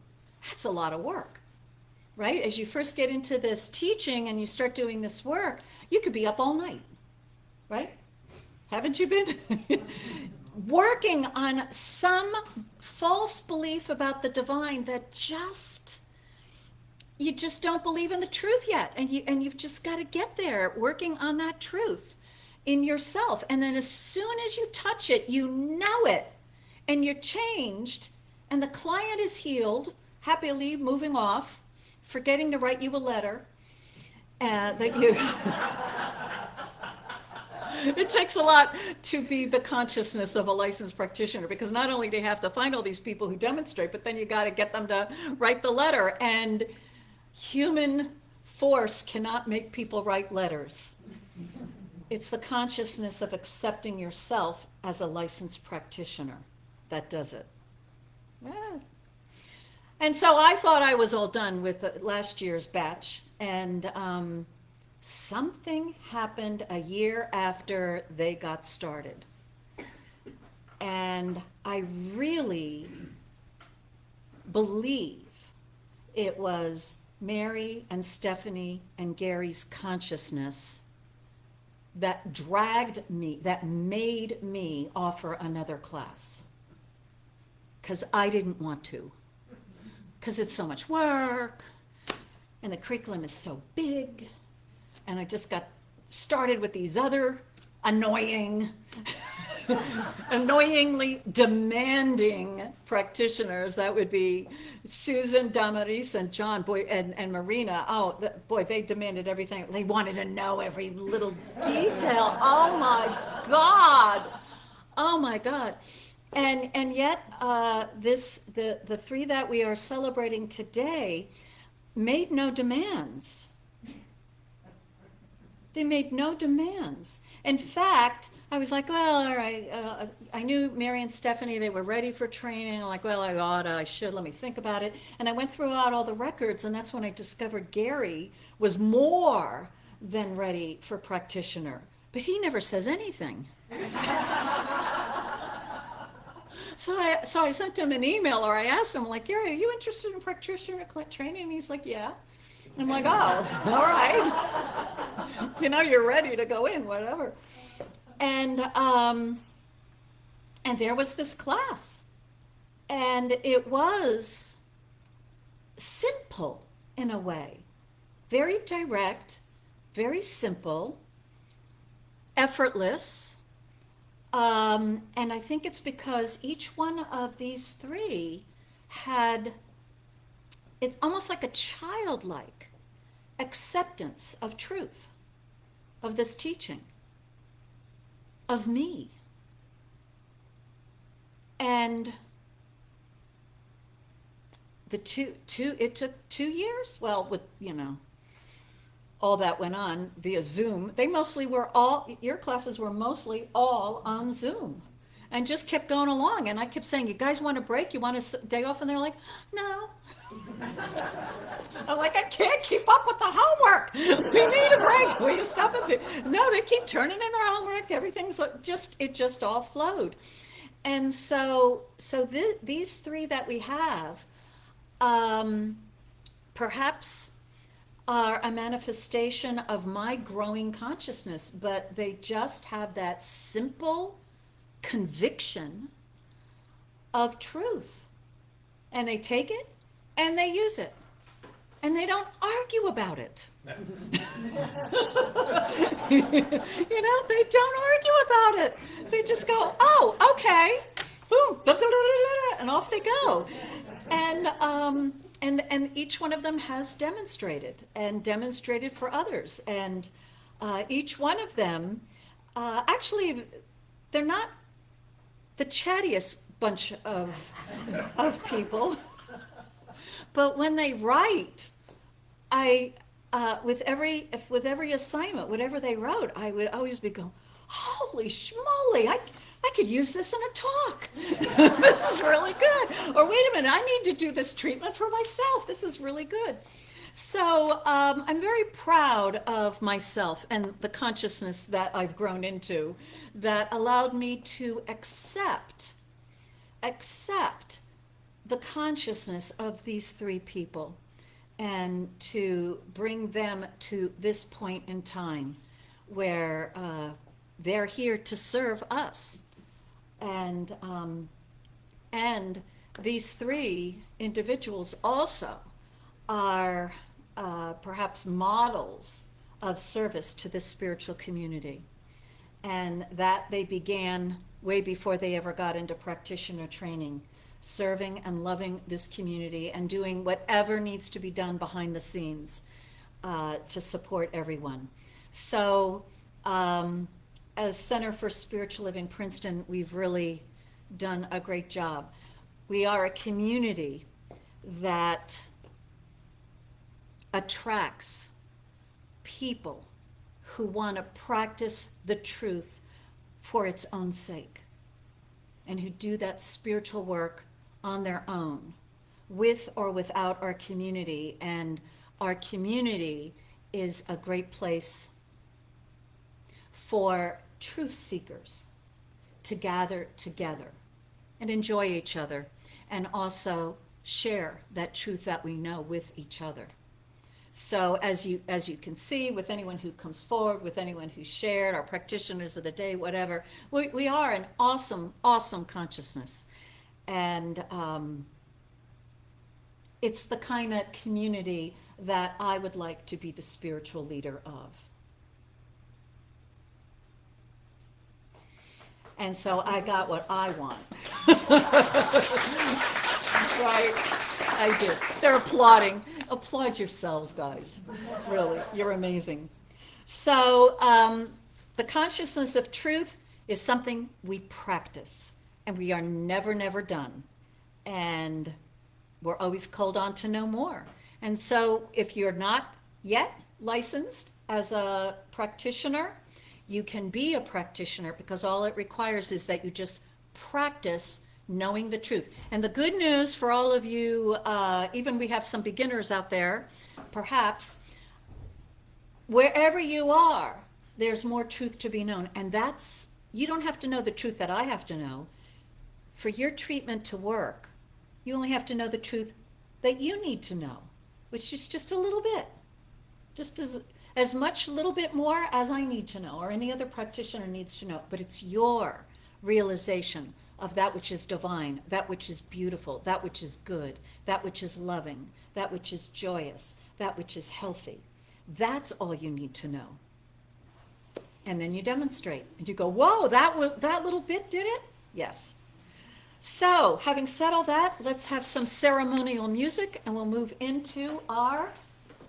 That's a lot of work, right? As you first get into this teaching and you start doing this work, you could be up all night, right? Haven't you been? Working on some false belief about the divine that just, you just don't believe in the truth yet. And you've just got to get there working on that truth in yourself. And then as soon as you touch it, you know it, and you're changed, and the client is healed, happily moving off, forgetting to write you a letter, that you... It takes a lot to be the consciousness of a licensed practitioner, because not only do you have to find all these people who demonstrate, but then you got to get them to write the letter. And human force cannot make people write letters. It's the consciousness of accepting yourself as a licensed practitioner that does it. Yeah. And so I thought I was all done with last year's batch, and something happened a year after they got started. And I really believe it was Mary and Stefanie and Gary's consciousness that dragged me, that made me offer another class. Because I didn't want to. Because it's so much work, and the curriculum is so big, and I just got started with these other annoyingly demanding practitioners. That would be Susan, Damaris, and John, boy, and Marina. Oh, boy, they demanded everything. They wanted to know every little detail. Oh my God. Oh my God. And yet, the three that we are celebrating today made no demands. They made no demands. In fact, I was like, well, all right. I knew Mary and Stefanie, they were ready for training. I'm like, well, I should, let me think about it. And I went throughout all the records, and that's when I discovered Gary was more than ready for practitioner. But he never says anything. So I sent him an email, or I asked him, like, Gary, are you interested in practitioner training? And he's like, yeah. I'm like, oh, all right. You're ready to go in, whatever. And there was this class. And it was simple in a way. Very direct, very simple, effortless. And I think it's because each one of these three had, it's almost like a childlike acceptance of truth, of this teaching, of me. And it took 2 years, well, with, all that went on via Zoom. Your classes were mostly all on Zoom, and just kept going along. And I kept saying, you guys want a break? You want a day off? And they're like, no. I'm like, I can't keep up with the homework. We need a break. Will you stop it? No, they keep turning in their homework. Everything's it just all flowed. And so these three that we have, perhaps are a manifestation of my growing consciousness, but they just have that simple conviction of truth. And they take it and they use it. And they don't argue about it. They don't argue about it. They just go, oh, okay, boom, and off they go. And each one of them has demonstrated for others. And each one of them, actually, they're not the chattiest bunch of people. But when they write, with every assignment, whatever they wrote, I would always be going, holy schmoly, I could use this in a talk. This is really good. Or wait a minute, I need to do this treatment for myself. This is really good. So I'm very proud of myself and the consciousness that I've grown into that allowed me to accept the consciousness of these three people and to bring them to this point in time where they're here to serve us. And these three individuals also are perhaps models of service to this spiritual community. And that they began way before they ever got into practitioner training, serving and loving this community and doing whatever needs to be done behind the scenes to support everyone. So as Center for Spiritual Living Princeton, we've really done a great job. We are a community that attracts people who want to practice the truth for its own sake, and who do that spiritual work on their own, with or without our community. And our community is a great place for truth seekers to gather together and enjoy each other, and also share that truth that we know with each other. So as you can see, with anyone who comes forward, with anyone who shared, our practitioners of the day, whatever, we are an awesome, awesome consciousness. And it's the kind of community that I would like to be the spiritual leader of. And so I got what I want. Right? I did. They're applauding. Applaud yourselves, guys. Really, you're amazing. So the consciousness of truth is something we practice, and we are never, never done. And we're always called on to know more. And so if you're not yet licensed as a practitioner, you can be a practitioner, because all it requires is that you just practice knowing the truth. And the good news for all of you, even we have some beginners out there, perhaps, wherever you are, there's more truth to be known. And that's, you don't have to know the truth that I have to know. For your treatment to work, you only have to know the truth that you need to know, which is just a little bit, just as much, a little bit more as I need to know, or any other practitioner needs to know. But it's your realization of that which is divine, that which is beautiful, that which is good, that which is loving, that which is joyous, that which is healthy. That's all you need to know. And then you demonstrate, and you go, whoa, that little bit did it? Yes. So, having said all that, let's have some ceremonial music, and we'll move into our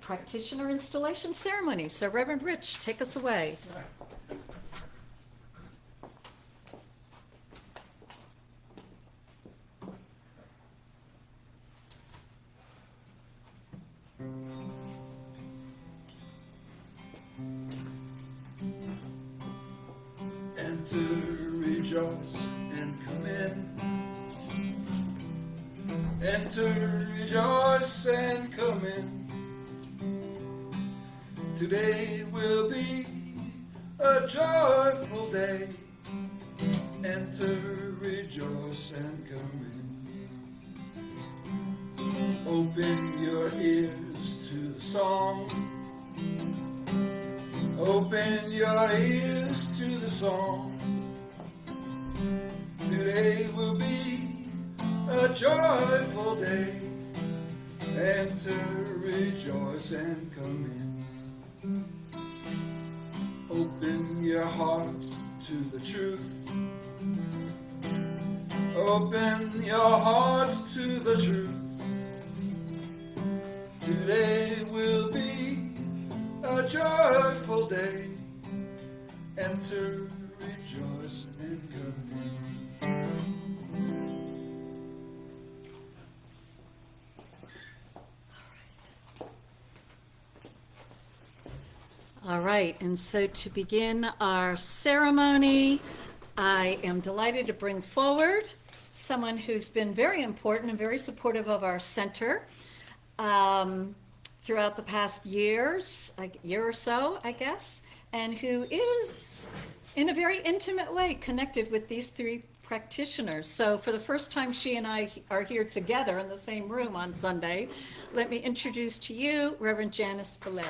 practitioner installation ceremony. So, Reverend Rich, take us away. Enter, rejoice, and come in. Enter, rejoice, and come in. Today will be a joyful day. Enter, rejoice, and come in. Open your ears to the song. Open your ears to the song. Today will be a joyful day. Enter, rejoice, and come in. Open your hearts to the truth. Open your hearts to the truth. Today will be a joyful day. Enter, rejoice, and come in. All right, and so to begin our ceremony, I am delighted to bring forward someone who's been very important and very supportive of our center throughout the past year or so, I guess, and who is, in a very intimate way, connected with these three practitioners. So for the first time, she and I are here together in the same room on Sunday. Let me introduce to you Reverend Janice Valera.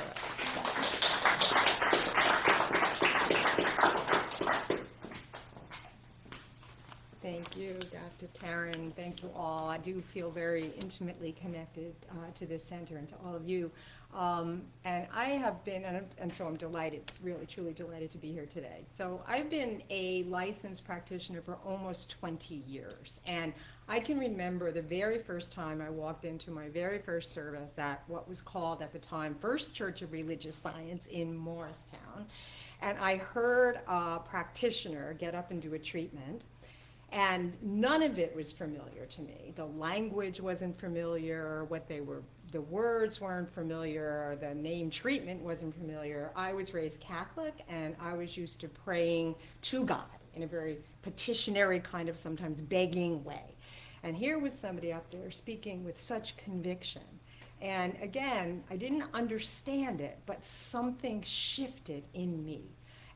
Thank you, Dr. Karen. Thank you all. I do feel very intimately connected to this center and to all of you. And I have been, and so I'm delighted, really, truly delighted to be here today. So I've been a licensed practitioner for almost 20 years. And I can remember the very first time I walked into my very first service at what was called at the time First Church of Religious Science in Morristown. And I heard a practitioner get up and do a treatment. And none of it was familiar to me. The language wasn't familiar, the words weren't familiar, the name treatment wasn't familiar. I was raised Catholic, and I was used to praying to God in a very petitionary kind of sometimes begging way. And here was somebody up there speaking with such conviction. And again, I didn't understand it, but something shifted in me,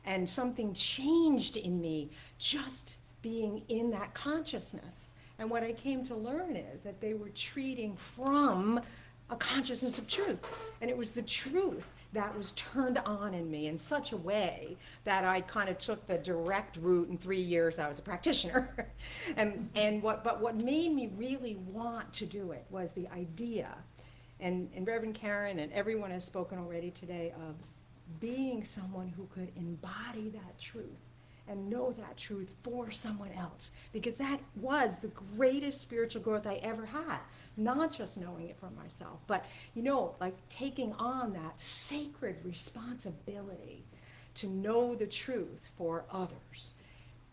and something changed in me just being in that consciousness. And what I came to learn is that they were treating from a consciousness of truth. And it was the truth that was turned on in me in such a way that I kind of took the direct route. In 3 years I was a practitioner. But what made me really want to do it was the idea, and Reverend Karen and everyone has spoken already today, of being someone who could embody that truth and know that truth for someone else, because that was the greatest spiritual growth I ever had. Not just knowing it for myself, but, like taking on that sacred responsibility to know the truth for others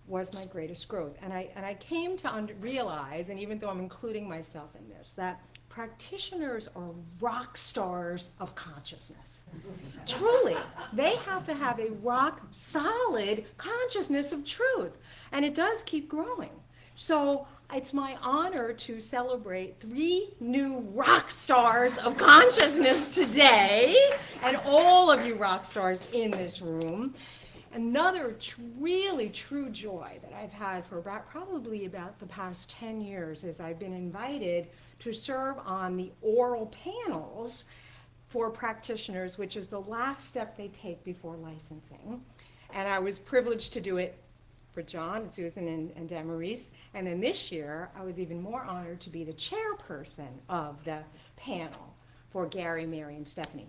was my greatest growth. And I came to realize, and even though I'm including myself in this, that practitioners are rock stars of consciousness. Truly, they have to have a rock solid consciousness of truth, and it does keep growing. So it's my honor to celebrate 3 new rock stars of consciousness today, and all of you rock stars in this room. Another really true joy that I've had for probably about the past 10 years is I've been invited to serve on the oral panels for practitioners, which is the last step they take before licensing. And I was privileged to do it for John and Susan and Damaris. And then this year, I was even more honored to be the chairperson of the panel for Gary, Mary, and Stefanie.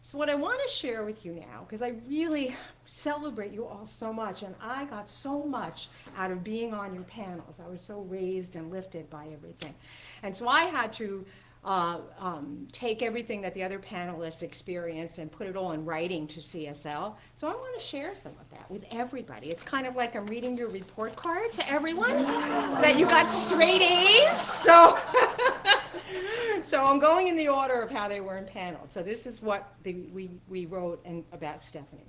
So what I want to share with you now, because I really celebrate you all so much, and I got so much out of being on your panels. I was so raised and lifted by everything. And so I had to take everything that the other panelists experienced and put it all in writing to CSL. So I want to share some of that with everybody. It's kind of like I'm reading your report card to everyone, that you got straight A's. So I'm going in the order of how they were in panel. So this is what we wrote about Stefanie.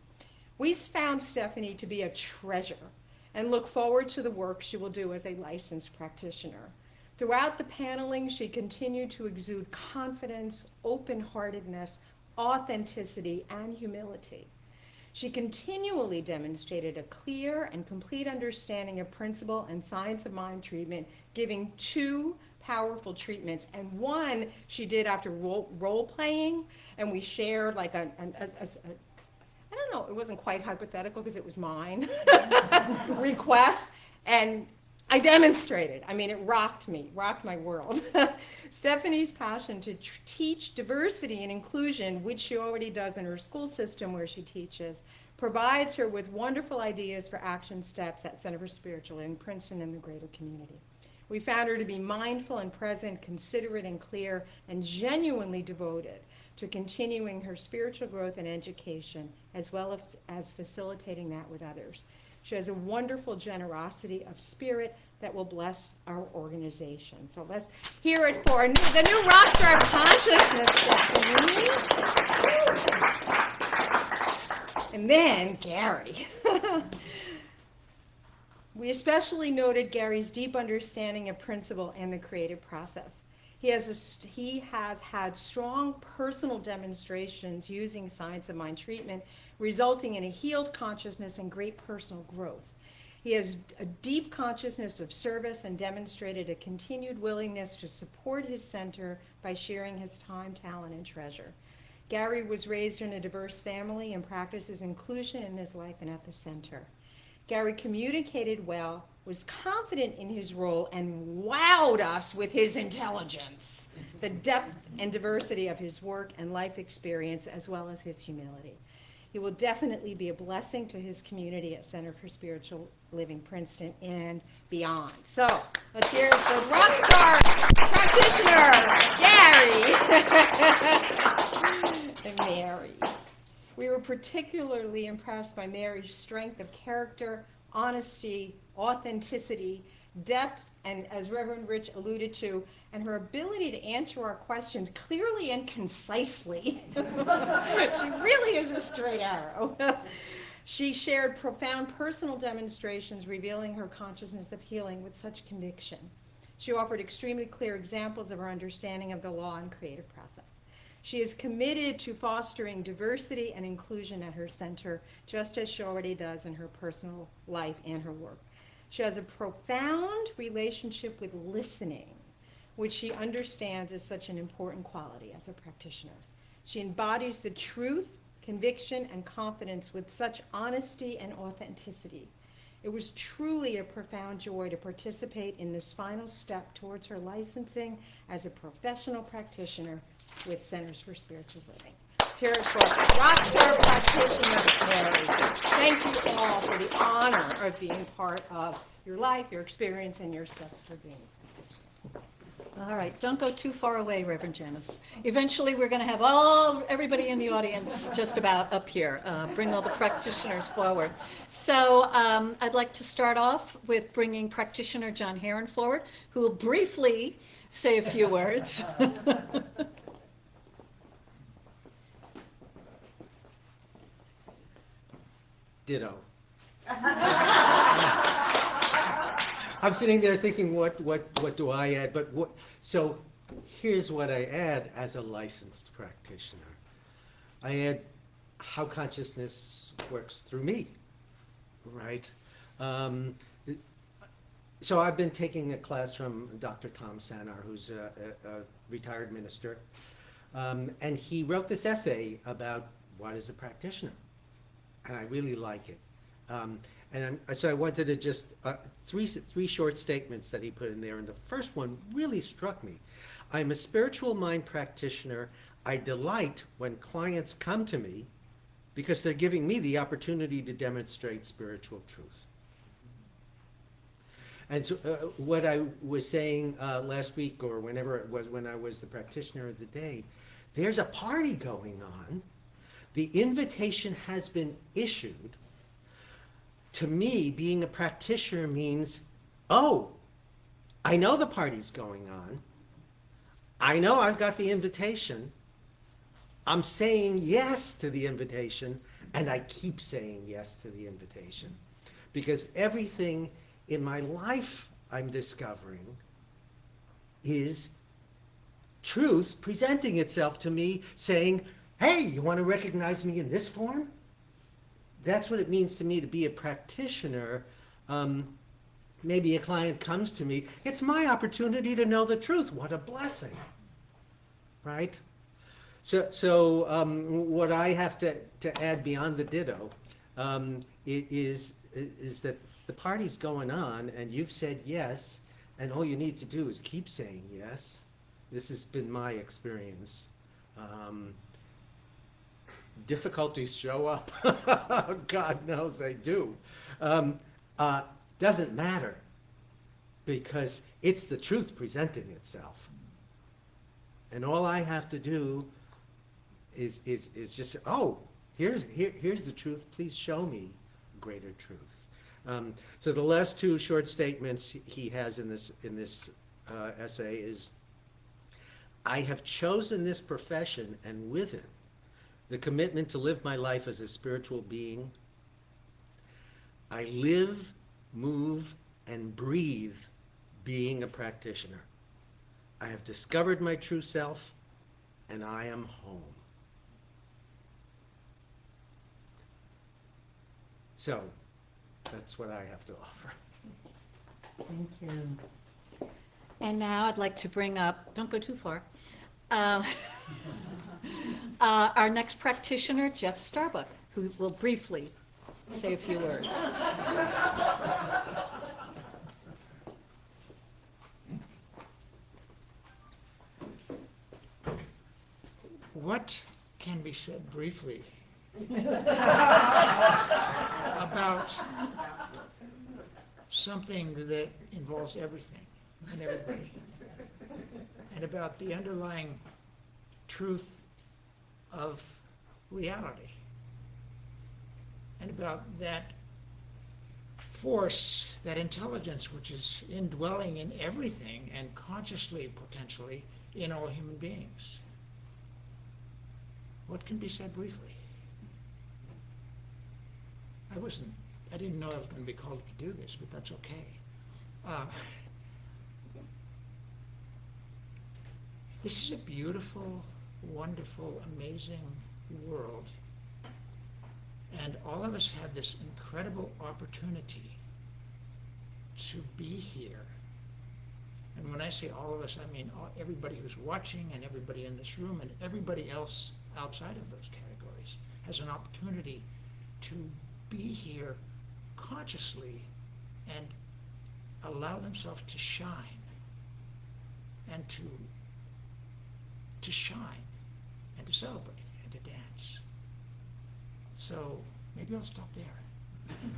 We found Stefanie to be a treasure and look forward to the work she will do as a licensed practitioner. Throughout the paneling, she continued to exude confidence, open-heartedness, authenticity, and humility. She continually demonstrated a clear and complete understanding of principle and science of mind treatment, giving 2 powerful treatments, and one she did after role-playing, and we shared like I don't know, it wasn't quite hypothetical because it was mine, request, and I demonstrated. I mean, it rocked my world. Stefanie's passion to teach diversity and inclusion, which she already does in her school system where she teaches, provides her with wonderful ideas for action steps at Center for Spiritual in Princeton and the greater community. We found her to be mindful and present, considerate and clear, and genuinely devoted to continuing her spiritual growth and education, as well as facilitating that with others. She has a wonderful generosity of spirit that will bless our organization. So let's hear it for the new rockstar of consciousness, Stephanie. And then Gary. We especially noted Gary's deep understanding of principle and the creative process. He has had strong personal demonstrations using science of mind treatment, resulting in a healed consciousness and great personal growth. He has a deep consciousness of service and demonstrated a continued willingness to support his center by sharing his time, talent, and treasure. Gary was raised in a diverse family and practices inclusion in his life and at the center. Gary communicated well, was confident in his role, and wowed us with his intelligence, the depth and diversity of his work and life experience, as well as his humility. He will definitely be a blessing to his community at Center for Spiritual Living Princeton and beyond. So let's hear it for rock star practitioner, Gary and Mary. We were particularly impressed by Mary's strength of character, honesty, authenticity, depth, and as Reverend Rich alluded to, and her ability to answer our questions clearly and concisely. She really is a straight arrow. She shared profound personal demonstrations revealing her consciousness of healing with such conviction. She offered extremely clear examples of her understanding of the law and creative process. She is committed to fostering diversity and inclusion at her center, just as she already does in her personal life and her work. She has a profound relationship with listening, which she understands is such an important quality as a practitioner. She embodies the truth, conviction, and confidence with such honesty and authenticity. It was truly a profound joy to participate in this final step towards her licensing as a professional practitioner with Centers for Spiritual Living. Here for rockstar practitioner Mary. Thank you all for the honor of being part of your life, your experience, and your steps for being a practitioner. All right, don't go too far away, Reverend Janice. Eventually, we're going to have everybody in the audience just about up here. Bring all the practitioners forward. So I'd like to start off with bringing practitioner John Heron forward, who will briefly say a few words. Ditto. I'm sitting there thinking, what do I add? So here's what I add as a licensed practitioner. I add how consciousness works through me, right? So I've been taking a class from Dr. Tom Sanar, who's a retired minister, and he wrote this essay about what is a practitioner, and I really like it. So I wanted to just, three short statements that he put in there, and the first one really struck me. I'm a spiritual mind practitioner. I delight when clients come to me because they're giving me the opportunity to demonstrate spiritual truth. And so what I was saying last week, or whenever it was when I was the practitioner of the day, there's a party going on. The invitation has been issued. To me, being a practitioner means, oh, I know the party's going on. I know I've got the invitation. I'm saying yes to the invitation, and I keep saying yes to the invitation. Because everything in my life I'm discovering is truth presenting itself to me, saying, hey, you want to recognize me in this form? That's what it means to me to be a practitioner. Maybe a client comes to me. It's my opportunity to know the truth. What a blessing, right? So what I have to add beyond the ditto is that the party's going on, and you've said yes, and all you need to do is keep saying yes. This has been my experience. Difficulties show up. God knows they do. Doesn't matter, because it's the truth presenting itself. And all I have to do is just, oh, here's the truth. Please show me greater truth. So the last two short statements he has in this essay is, I have chosen this profession, and with it, the commitment to live my life as a spiritual being. I live, move, and breathe being a practitioner. I have discovered my true self, and I am home. So, that's what I have to offer. Thank you. And now I'd like to bring up, don't go too far, our next practitioner, Jeff Starbuck, who will briefly say a few words. What can be said briefly about something that involves everything and everybody, and about the underlying truth of reality, and about that force, that intelligence which is indwelling in everything and consciously, potentially, in all human beings? What can be said briefly? I didn't know I was going to be called to do this, but that's okay. This is a beautiful, wonderful, amazing world. And all of us have this incredible opportunity to be here. And when I say all of us, I mean everybody who's watching and everybody in this room and everybody else outside of those categories has an opportunity to be here consciously and allow themselves to shine and to shine and to celebrate and to dance. So maybe I'll stop there.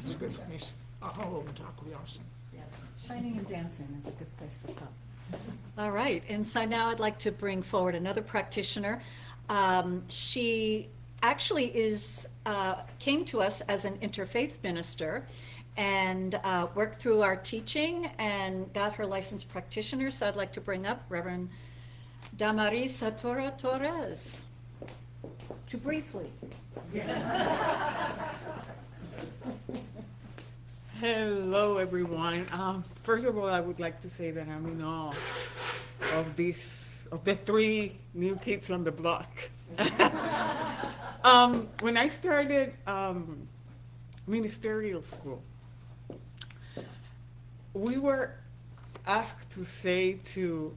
It's good for me. I'll open talk will be awesome. Yes, shining and dancing is a good place to stop. All right, and so now I'd like to bring forward another practitioner. She actually came to us as an interfaith minister and worked through our teaching and got her licensed practitioner. So I'd like to bring up Reverend Damarisa Torres to briefly. Hello, everyone. First of all, I would like to say that I'm in awe of the 3 new kids on the block. When I started ministerial school, we were asked to say to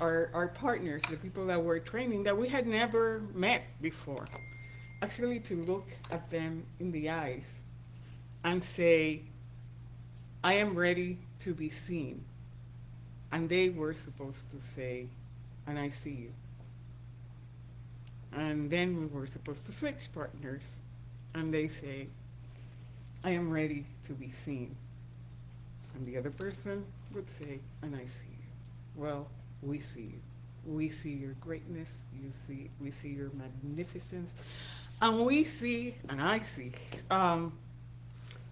our partners, the people that were training, that we had never met before. Actually, to look at them in the eyes and say, I am ready to be seen. And they were supposed to say, and I see you. And then we were supposed to switch partners, and they say, I am ready to be seen. And the other person would say, and I see you. Well, we see you. We see your greatness, we see your magnificence, and we see, and I see,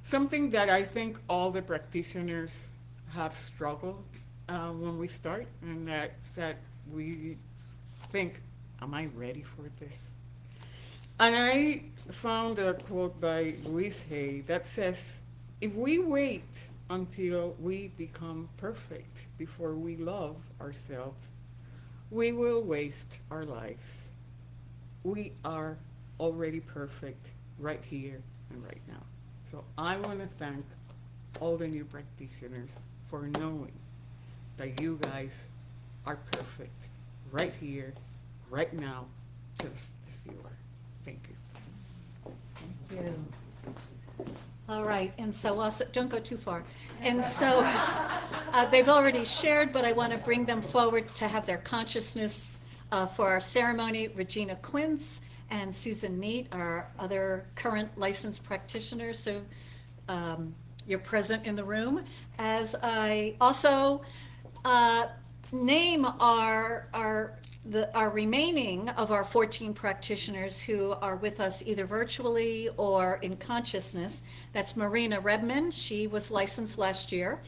something that I think all the practitioners have struggled when we start, and that's that we think, am I ready for this? And I found a quote by Louise Hay that says, if we wait until we become perfect before we love ourselves, we will waste our lives. We are already perfect right here and right now. So I want to thank all the new practitioners for knowing that you guys are perfect right here, right now, just as you are. Thank you. Thank you. All right, and so also, don't go too far. And so they've already shared, but I want to bring them forward to have their consciousness for our ceremony. Regina Quince and Susan Niedt are other current licensed practitioners, so you're present in the room. As I also name our remaining of our 14 practitioners who are with us either virtually or in consciousness. That's Marina Redman, she was licensed last year.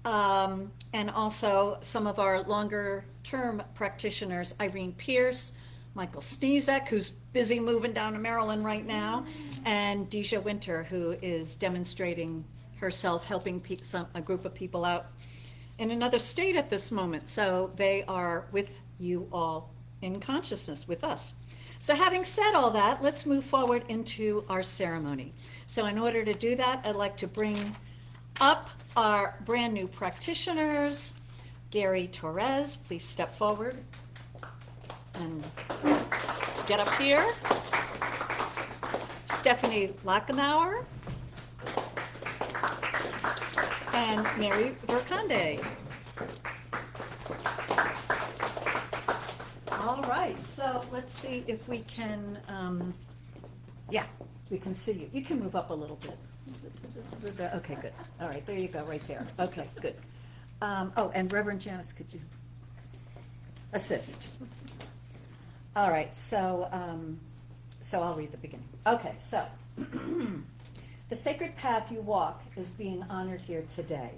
And also some of our longer term practitioners, Irene Pierce, Michael Sneezek, who's busy moving down to Maryland right now, and Deja Winter, who is demonstrating herself, helping a group of people out in another state at this moment. So they are with you all in consciousness with us. So having said all that, let's move forward into our ceremony. So in order to do that, I'd like to bring up our brand new practitioners. Gary Torres, please step forward and get up here. Stefanie Lachenauer and Mary VerCande. All right, so let's see if we can, yeah, we can see you. You can move up a little bit. Okay, good. All right, there you go, right there. Okay, good. Oh, and Reverend Janice, could you assist? All right, so I'll read the beginning. Okay, so the sacred path you walk is being honored here today.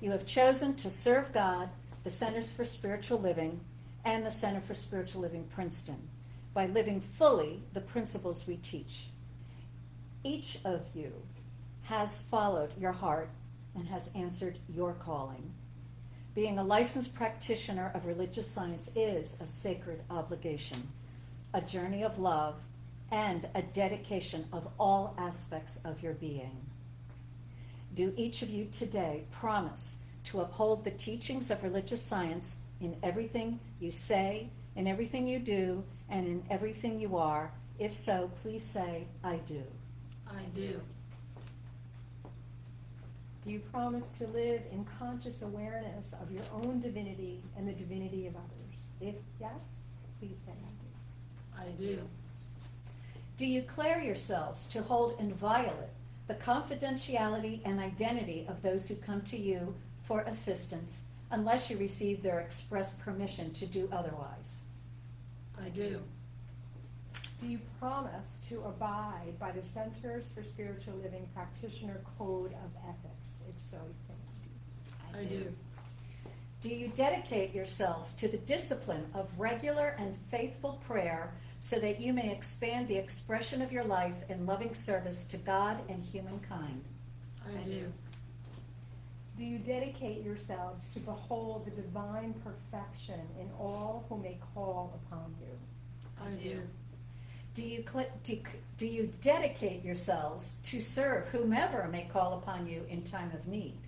You have chosen to serve God, the Centers for Spiritual Living, and the Center for Spiritual Living Princeton by living fully the principles we teach. Each of you has followed your heart and has answered your calling. Being a licensed practitioner of religious science is a sacred obligation, a journey of love, and a dedication of all aspects of your being. Do each of you today promise to uphold the teachings of religious science in everything you say, in everything you do, and in everything you are? If so, please say, I do. I do. Do you promise to live in conscious awareness of your own divinity and the divinity of others? If yes, please say I do. I do. Do you declare yourselves to hold inviolate the confidentiality and identity of those who come to you for assistance unless you receive their express permission to do otherwise? I do. Do you promise to abide by the Centers for Spiritual Living Practitioner Code of Ethics? If so, you say I do. Do you dedicate yourselves to the discipline of regular and faithful prayer so that you may expand the expression of your life in loving service to God and humankind? I do. Do you dedicate yourselves to behold the divine perfection in all who may call upon you? I do. Do you dedicate yourselves to serve whomever may call upon you in time of need?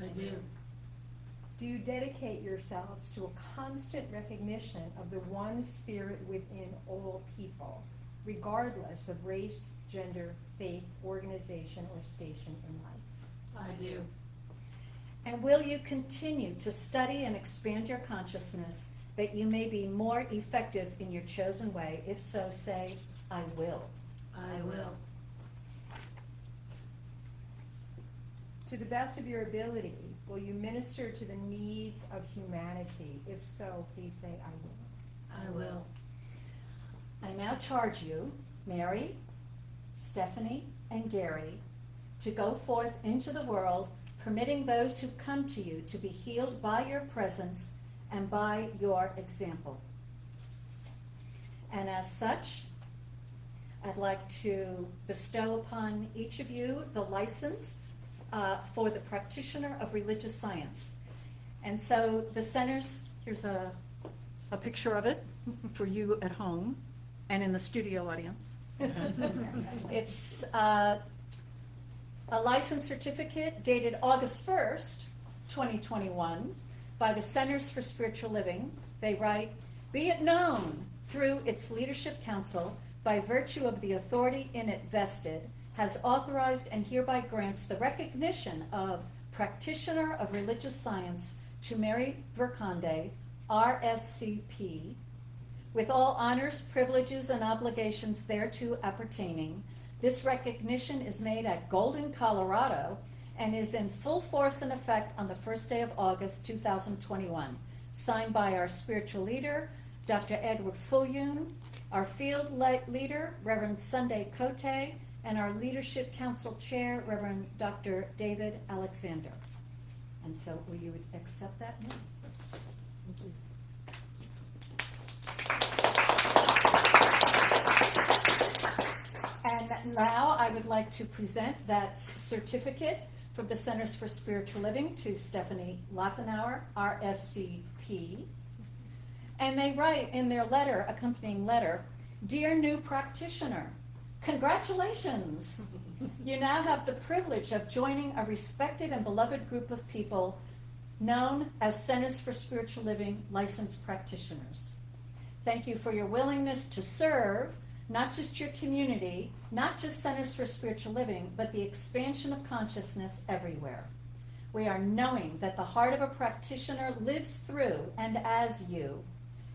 I do. Do you dedicate yourselves to a constant recognition of the one spirit within all people, regardless of race, gender, faith, organization, or station in life? I do. And will you continue to study and expand your consciousness that you may be more effective in your chosen way? If so, say, I will. I will. To the best of your ability, will you minister to the needs of humanity? If so, please say, I will. I will. I now charge you, Mary, Stefanie, and Gary, to go forth into the world, permitting those who come to you to be healed by your presence and by your example. And as such, I'd like to bestow upon each of you the license for the Practitioner of Religious Science. And so the centers, here's a picture of it for you at home and in the studio audience. It's a license certificate dated August 1st, 2021, by the Centers for Spiritual Living. They write, "Be it known through its leadership council, by virtue of the authority in it vested, has authorized and hereby grants the recognition of Practitioner of Religious Science to Mary VerCande, RSCP, with all honors, privileges, and obligations thereto appertaining. This recognition is made at Golden, Colorado, and is in full force and effect on the first day of August 2021. Signed by our spiritual leader, Dr. Edward Fulyoun, our field leader, Reverend Sunday Cote, and our leadership council chair, Reverend Dr. David Alexander." And so will you accept that now? Thank you. And now I would like to present that certificate from the Centers for Spiritual Living to Stefanie Lachenauer, RSCP. And they write in their letter, accompanying letter, "Dear new practitioner, congratulations! You now have the privilege of joining a respected and beloved group of people known as Centers for Spiritual Living licensed practitioners. Thank you for your willingness to serve not just your community, not just Centers for Spiritual Living, but the expansion of consciousness everywhere. We are knowing that the heart of a practitioner lives through and as you,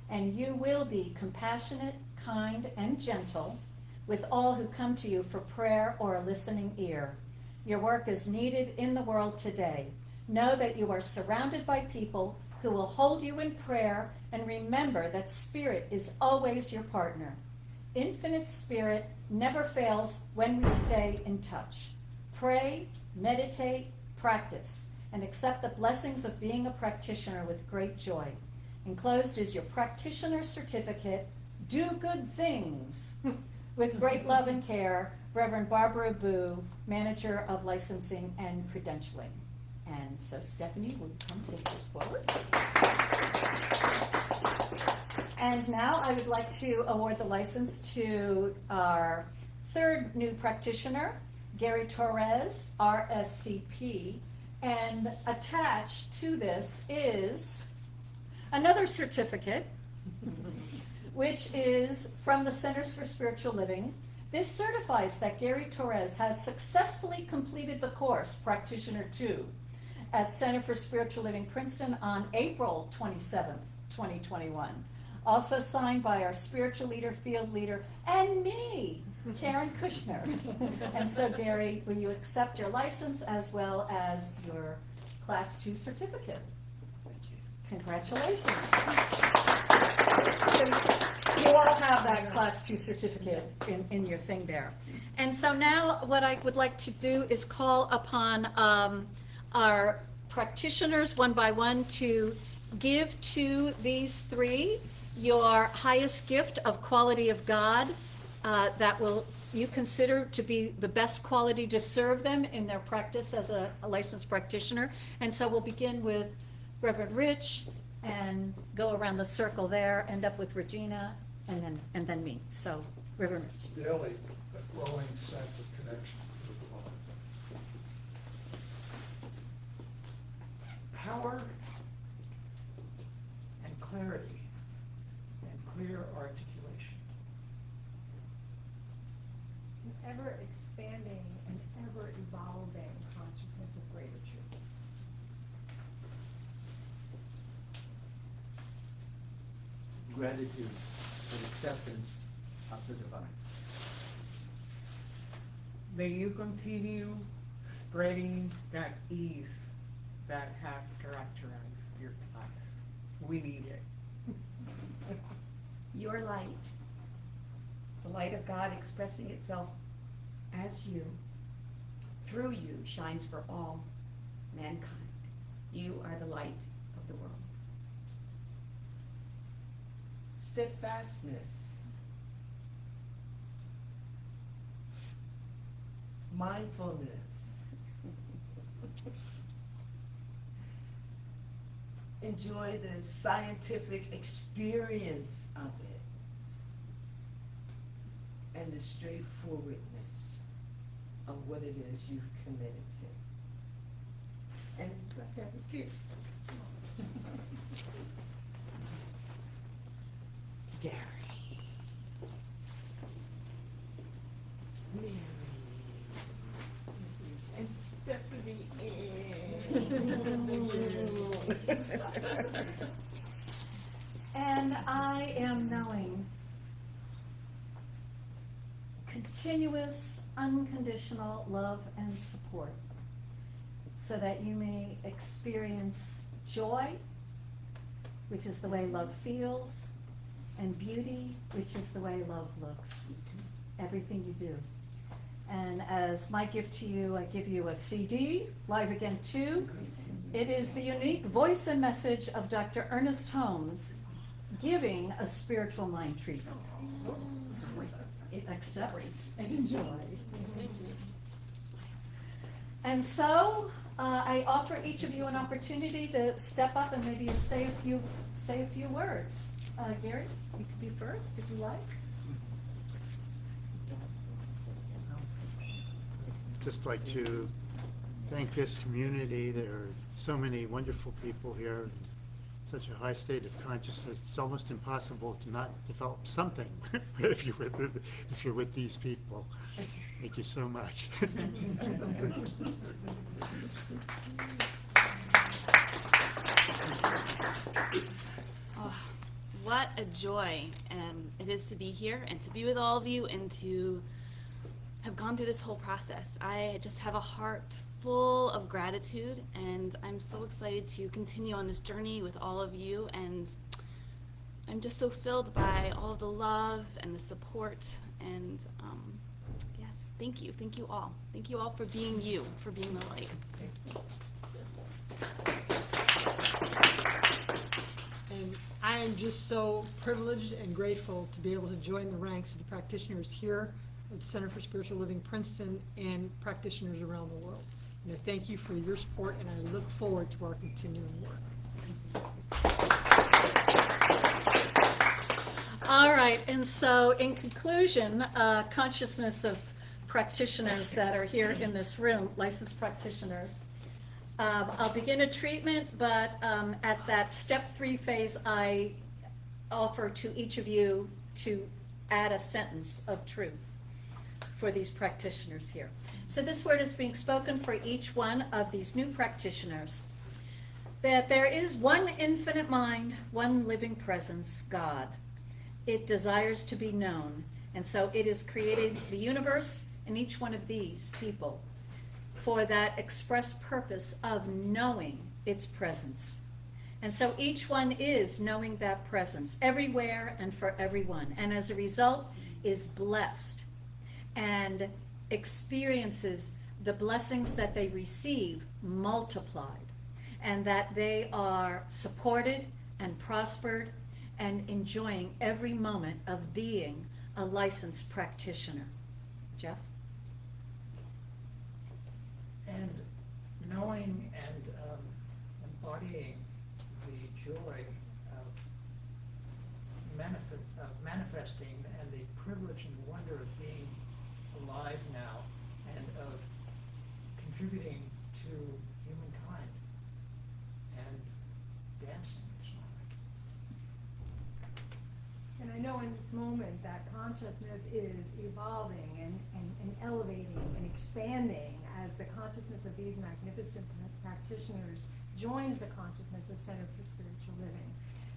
and you will be compassionate, kind, and gentle with all who come to you for prayer or a listening ear. Your work is needed in the world today. Know that you are surrounded by people who will hold you in prayer, and remember that Spirit is always your partner. Infinite Spirit never fails when we stay in touch. Pray, meditate, practice, and accept the blessings of being a practitioner with great joy. Enclosed is your practitioner certificate, Do Good Things. With great love and care, Reverend Barbara Boo, Manager of Licensing and Credentialing. And so, Stefanie, will you come take this forward? And now I would like to award the license to our third new practitioner, Gary Torres, RSCP. And attached to this is another certificate, which is from the Centers for Spiritual Living. This certifies that Gary Torres has successfully completed the course, Practitioner 2, at Center for Spiritual Living Princeton on April 27th, 2021. Also signed by our spiritual leader, field leader, and me, Karen Kushner. And so, Gary, will you accept your license as well as your Class 2 certificate? Thank you. Congratulations. So you all have that Class 2 certificate in your thing there. And so now what I would like to do is call upon our practitioners one by one to give to these three your highest gift of quality of God that will you consider to be the best quality to serve them in their practice as a licensed practitioner. And so we'll begin with Reverend Rich and go around the circle there, end up with Regina, and then me. So, Reverend Rich. Daily, a growing sense of connection to the divine. Power and clarity and clear articulation. An ever expanding and ever evolving consciousness of greater truth. Gratitude and acceptance of the divine. May you continue spreading that ease that has characterized your class. We need it. Your light, the light of God expressing itself as you, through you, shines for all mankind. You are the light of the world. Steadfastness, mindfulness, enjoy the scientific experience of it, and the straightforwardness of what it is you've committed to. And let that be gift. Gary. Mary. And Stefanie. And I am knowing continuous, unconditional love and support so that you may experience joy, which is the way love feels, and beauty, which is the way love looks. Everything you do. And as my gift to you, I give you a CD, Live Again 2. It is the unique voice and message of Dr. Ernest Holmes giving a spiritual mind treatment. Accept and enjoy. And so I offer each of you an opportunity to step up and maybe say a few words. Gary, you could be first if you like. Just like to thank this community. There are so many wonderful people here. such a high state of consciousness, it's almost impossible to not develop something if you're with these people. Thank you so much. Oh, what a joy it is to be here and to be with all of you and to have gone through this whole process. I just have a heart full of gratitude, and I'm so excited to continue on this journey with all of you, and I'm just so filled by all of the love and the support, and yes, thank you all. Thank you all for being you, for being the light. And I am just so privileged and grateful to be able to join the ranks of the practitioners here at the Center for Spiritual Living Princeton and practitioners around the world. And I thank you for your support, and I look forward to our continuing work. All right, and so in conclusion, consciousness of practitioners that are here in this room, licensed practitioners. I'll begin a treatment, but at that step 3 phase, I offer to each of you to add a sentence of truth for these practitioners here. So this word is being spoken for each one of these new practitioners, that there is one infinite mind, one living presence, God. It desires to be known, and so it is created the universe and each one of these people for that express purpose of knowing its presence. And so each one is knowing that presence everywhere and for everyone, and as a result is blessed and experiences the blessings that they receive multiplied, and that they are supported and prospered and enjoying every moment of being a licensed practitioner. Jeff? And knowing and embodying the joy of manifesting and the privilege and wonder of being alive now and of contributing to humankind and dancing and smiling. And I know in this moment that consciousness is evolving and elevating and expanding as the consciousness of these magnificent practitioners joins the consciousness of Center for Spiritual Living,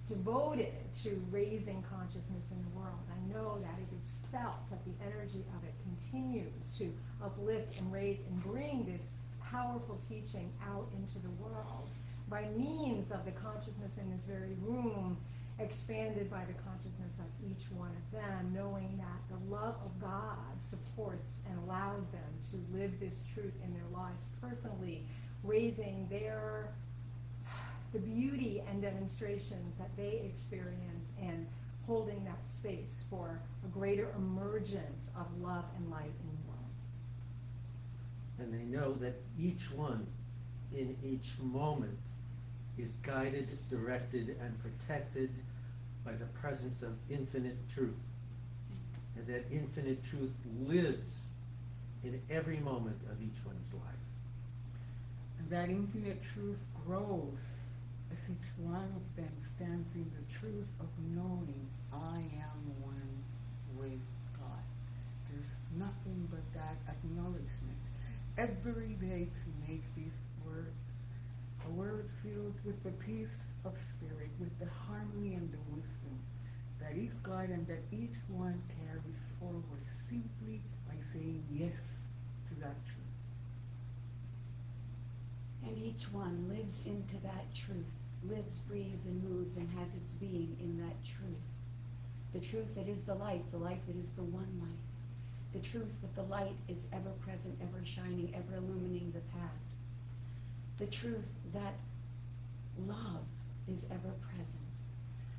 devoted to raising consciousness in the world. I know that it is felt that the energy of it continues to uplift and raise and bring this powerful teaching out into the world by means of the consciousness in this very room, expanded by the consciousness of each one of them, knowing that the love of God supports and allows them to live this truth in their lives personally, raising the beauty and demonstrations that they experience and holding that space for a greater emergence of love and light in the world. And they know that each one in each moment is guided, directed, and protected by the presence of infinite truth. And that infinite truth lives in every moment of each one's life. And that infinite truth grows as each one of them stands in the truth of knowing I am one with God. There's nothing but that acknowledgement every day to make this word a word filled with the peace of spirit, with the harmony and the wisdom that is God and that each one carries forward simply by saying yes to that truth. And each one lives into that truth, lives, breathes, and moves, and has its being in that truth. The truth that is the light that is the one light. The truth that the light is ever present, ever shining, ever illumining the path. The truth that love is ever present.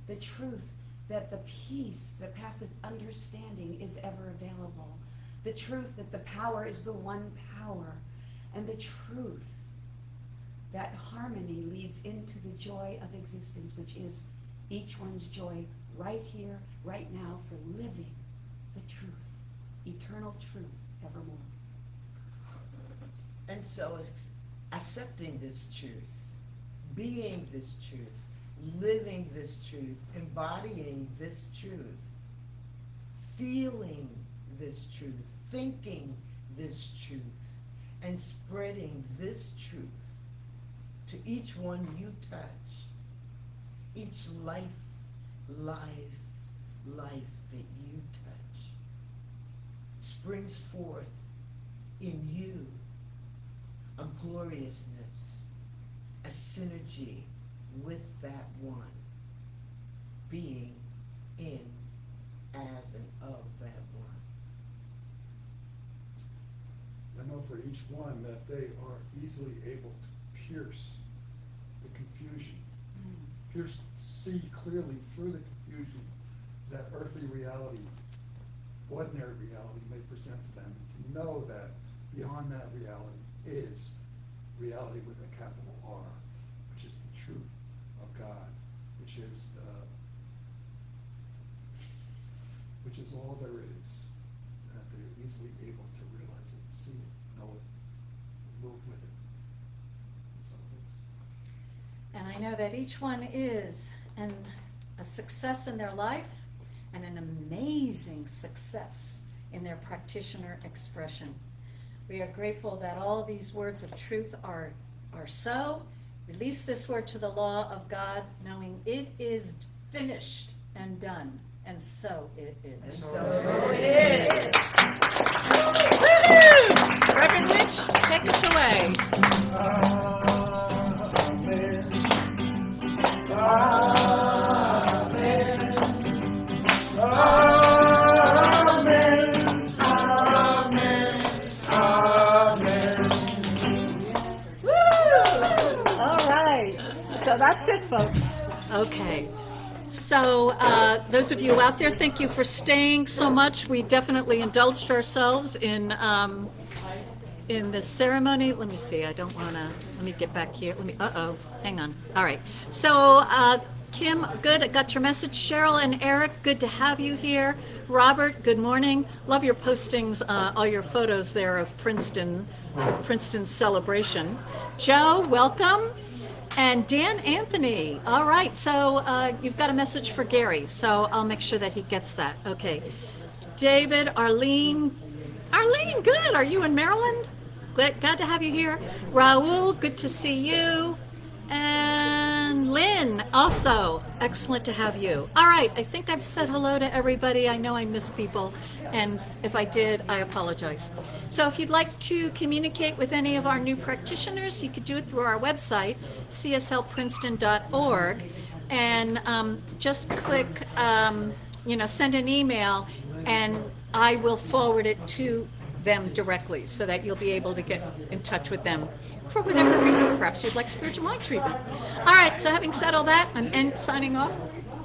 The truth that the peace that passeth understanding is ever available. The truth that the power is the one power. And the truth that harmony leads into the joy of existence, which is each one's joy right here, right now, for living the truth, eternal truth evermore. And so it's accepting this truth, being this truth, living this truth, embodying this truth, feeling this truth, thinking this truth, and spreading this truth to each one you touch, each life that you touch, springs forth in you a gloriousness, a synergy with that one, being in, as, and of that one. I know for each one that they are easily able to pierce the confusion, see clearly through the confusion that earthly reality, ordinary reality may present to them, and to know that beyond that reality is reality with a capital R, which is the truth of God, which is all there is, and that they're easily able to realize it, see it, know it, move with it. That's all it is. And I know that each one is a success in their life and an amazing success in their practitioner expression. We are grateful that all these words of truth are so. Release this word to the law of God, knowing it is finished and done. And so it is. And so it is. Woo-hoo! Reverend Witch, take us away. So that's it, folks. Okay. So those of you out there, thank you for staying so much. We definitely indulged ourselves in this ceremony. Let me see. I don't want to. Let me get back here. Hang on. All right. So Kim, good. I got your message. Cheryl and Eric, good to have you here. Robert, good morning. Love your postings, all your photos there of Princeton's celebration. Joe, welcome. And Dan Anthony. All right, so you've got a message for Gary, so I'll make sure that he gets that. Okay. David, Arlene, good. Are you in Maryland? Glad to have you here. Raul, good to see you. And Lynn, also, excellent to have you. All right, I think I've said hello to everybody. I know I missed people, and if I did, I apologize. So if you'd like to communicate with any of our new practitioners, you could do it through our website, cslprinceton.org, and just click, send an email, and I will forward it to them directly so that you'll be able to get in touch with them for whatever reason. Perhaps you'd like spiritual mind treatment. All right, so having said all that, I'm signing off.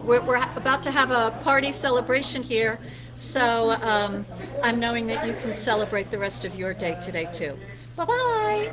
We're about to have a party celebration here, so I'm knowing that you can celebrate the rest of your day today too. Bye-bye.